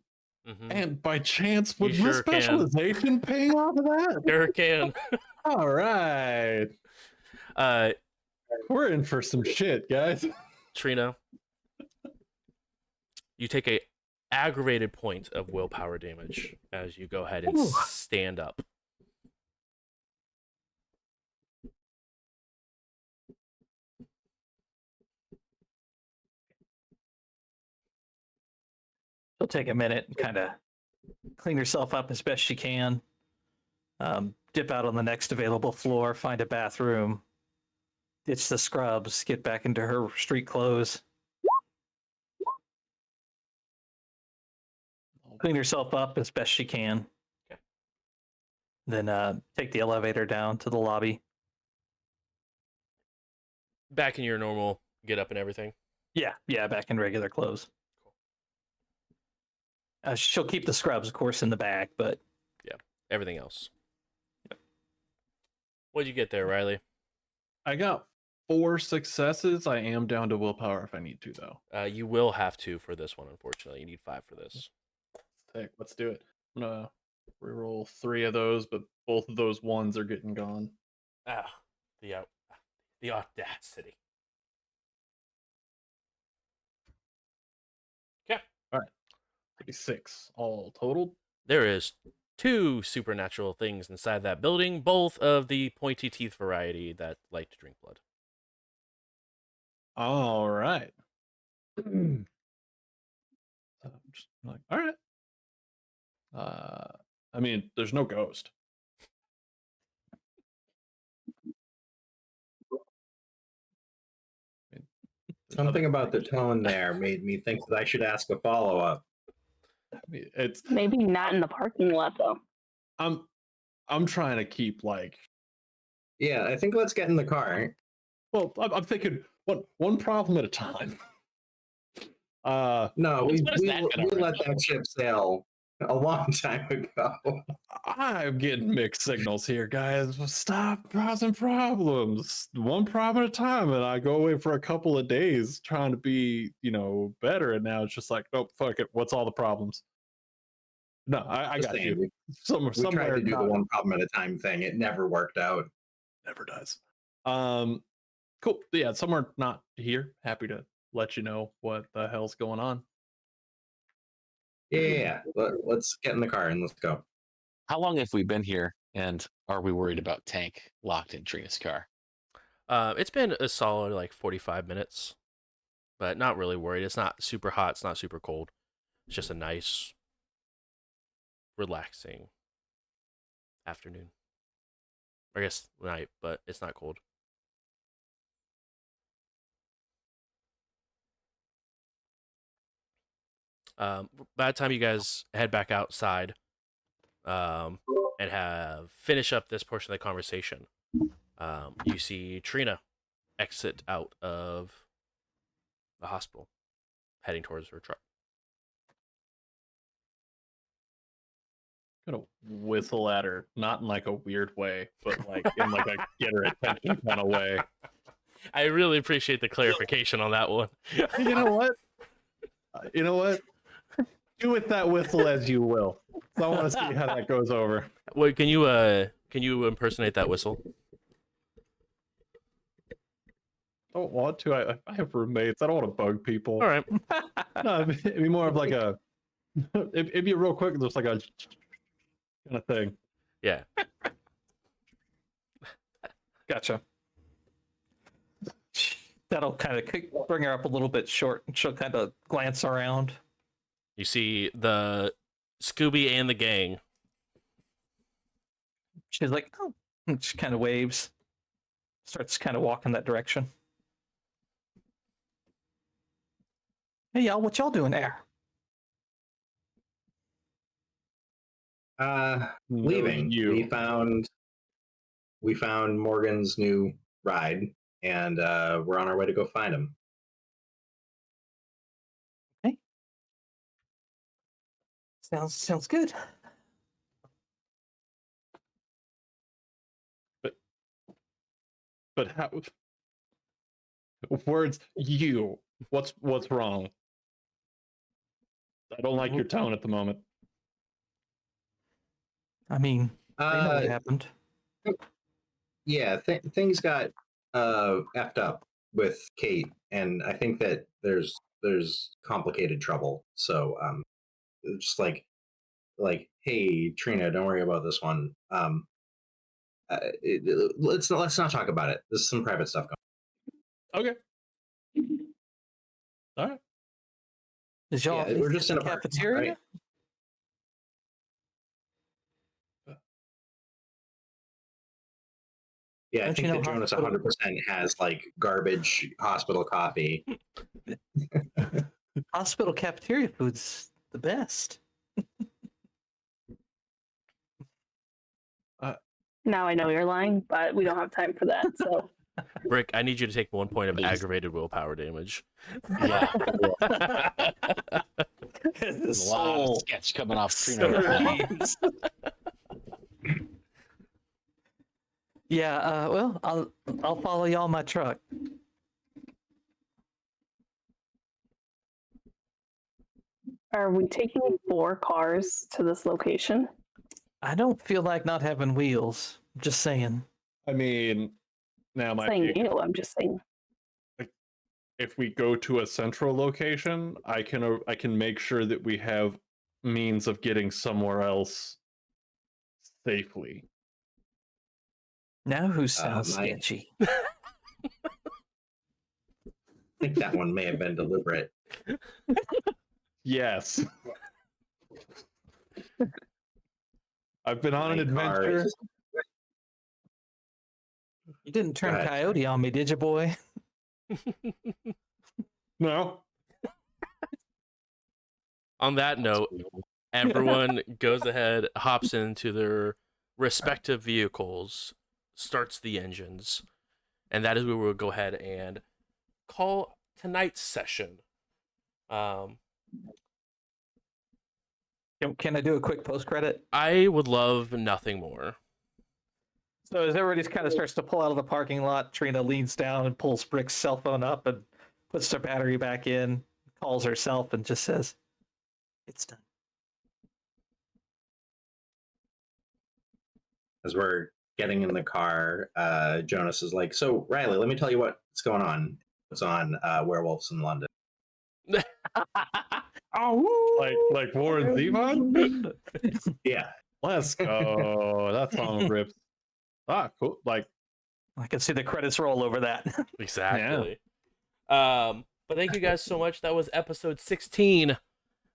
by chance, would my sure can. specialization pay off of that? Sure can. All right. We're in for some shit, guys. Trina, you take a aggravated point of willpower damage as you go ahead and stand up. She'll take a minute and kind of clean herself up as best she can. Dip out on the next available floor, find a bathroom, ditch the scrubs, get back into her street clothes. Clean herself up as best she can. Okay. Then take the elevator down to the lobby. Back in your normal get up and everything. Yeah, back in regular clothes. She'll keep the scrubs, of course, in the bag, but Everything else. What'd you get there, Riley? I got 4 successes. I am down to willpower if I need to, though. You will have to for this one, unfortunately. You need 5 for this. Heck, let's do it. I'm gonna reroll 3 of those, but both of those ones are getting gone. Ah, the audacity. Okay. 36 all totaled. There is 2 supernatural things inside that building, both of the pointy teeth variety that like to drink blood. All right. So I'm just like, all right. I mean, there's no ghost. Something about the tone there made me think that I should ask a follow-up. I mean, it's Maybe not in the parking lot though. I'm trying to keep like. Yeah, I think let's get in the car. Well, I'm thinking one problem at a time. No, What we, is we, that we gonna let that ship sail a long time ago. I'm getting mixed signals here, guys. Stop causing problems. One problem at a time, and I go away for a couple of days trying to be, better. And now it's just like, oh, fuck it. What's all the problems? No, I Just got saying, you. we tried Somewhere to do the not- one problem at a time thing. It never worked out. never does. Cool. Yeah, somewhere not here. Happy to let you know what the hell's going on. Yeah. Let's get in the car and let's go. How long have we been here, and are we worried about Tank locked in Trina's car? It's been a solid like 45 minutes, but not really worried. It's not super hot. It's not super cold. It's just a nice, relaxing afternoon. I guess night, but it's not cold. By the time you guys head back outside, and have finish up this portion of the conversation, you see Trina exit out of the hospital, heading towards her truck. Gonna whistle at her, not in like a weird way, but like in like a get her attention kind of way. I really appreciate the clarification on that one. You know what? You know what? Do with that whistle as you will. So I want to see how that goes over. Wait, can you impersonate that whistle? Don't want to. I have roommates. I don't want to bug people. All right. No, it'd be more of like a. It'd be real quick, just like a kind of thing. Yeah. Gotcha. That'll kind of bring her up a little bit short, and she'll kind of glance around. You see the Scooby and the gang. She's like, oh, and she kind of waves, starts kind of walking that direction. Hey, y'all, what y'all doing there? Leaving. You. We found Morgan's new ride, and we're on our way to go find him. Sounds good. But how? Words. You. What's wrong? I don't like your tone at the moment. I mean, they know what Uh, happened. yeah, things got effed up with Kate, and I think that there's complicated trouble. So just like hey Trina, don't worry about this one. Let's not talk about it. There's some private stuff going Okay. All right. Did y'all Yeah, at least we're get just the in a parking lot, cafeteria? right? Yeah, I Don't you think know that Jonas hospital- 100% has like garbage hospital coffee. Hospital cafeteria food's the best. Now I know you're lying, but we don't have time for that. So Brick, I need you to take 1 point of Please. aggravated willpower damage. Yeah. His A lot of soul sketch coming off Trina right now. surges. Yeah, well, I'll follow y'all in my truck. are we taking 4 cars to this location? I don't feel like not having wheels. Just saying. I mean, now I'm might saying be you. I'm just saying. if we go to a central location, I can make sure that we have means of getting somewhere else safely. Now who sounds my- sketchy? I think that one may have been deliberate. Yes. I've been on an My car adventure. is- You didn't turn ahead. coyote on me, did you, boy? No. On that note, everyone goes ahead, hops into their respective vehicles, starts the engines, and that is where we'll go ahead and call tonight's session. Can I do a quick post credit? I would love nothing more. So as everybody kind of starts to pull out of the parking lot, Trina leans down and pulls Brick's cell phone up and puts her battery back in, calls herself, and just says, "It's done." As we're getting in the car, Jonas is like, "So Riley, let me tell you what's going on. It's on Werewolves in London." Like Warren Zevon? Yeah, Let's go. That song rips. Ah, cool. Like, I can see the credits roll over that. Exactly. But thank you guys so much. That was episode 16,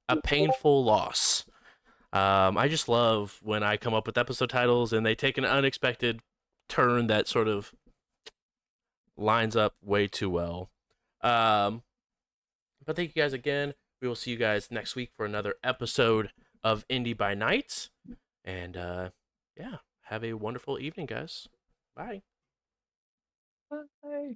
A Painful Loss. I just love when I come up with episode titles and they take an unexpected turn that sort of lines up way too well. But thank you guys again. We will see you guys next week for another episode of Indy by Night. And yeah, have a wonderful evening, guys. Bye. Bye.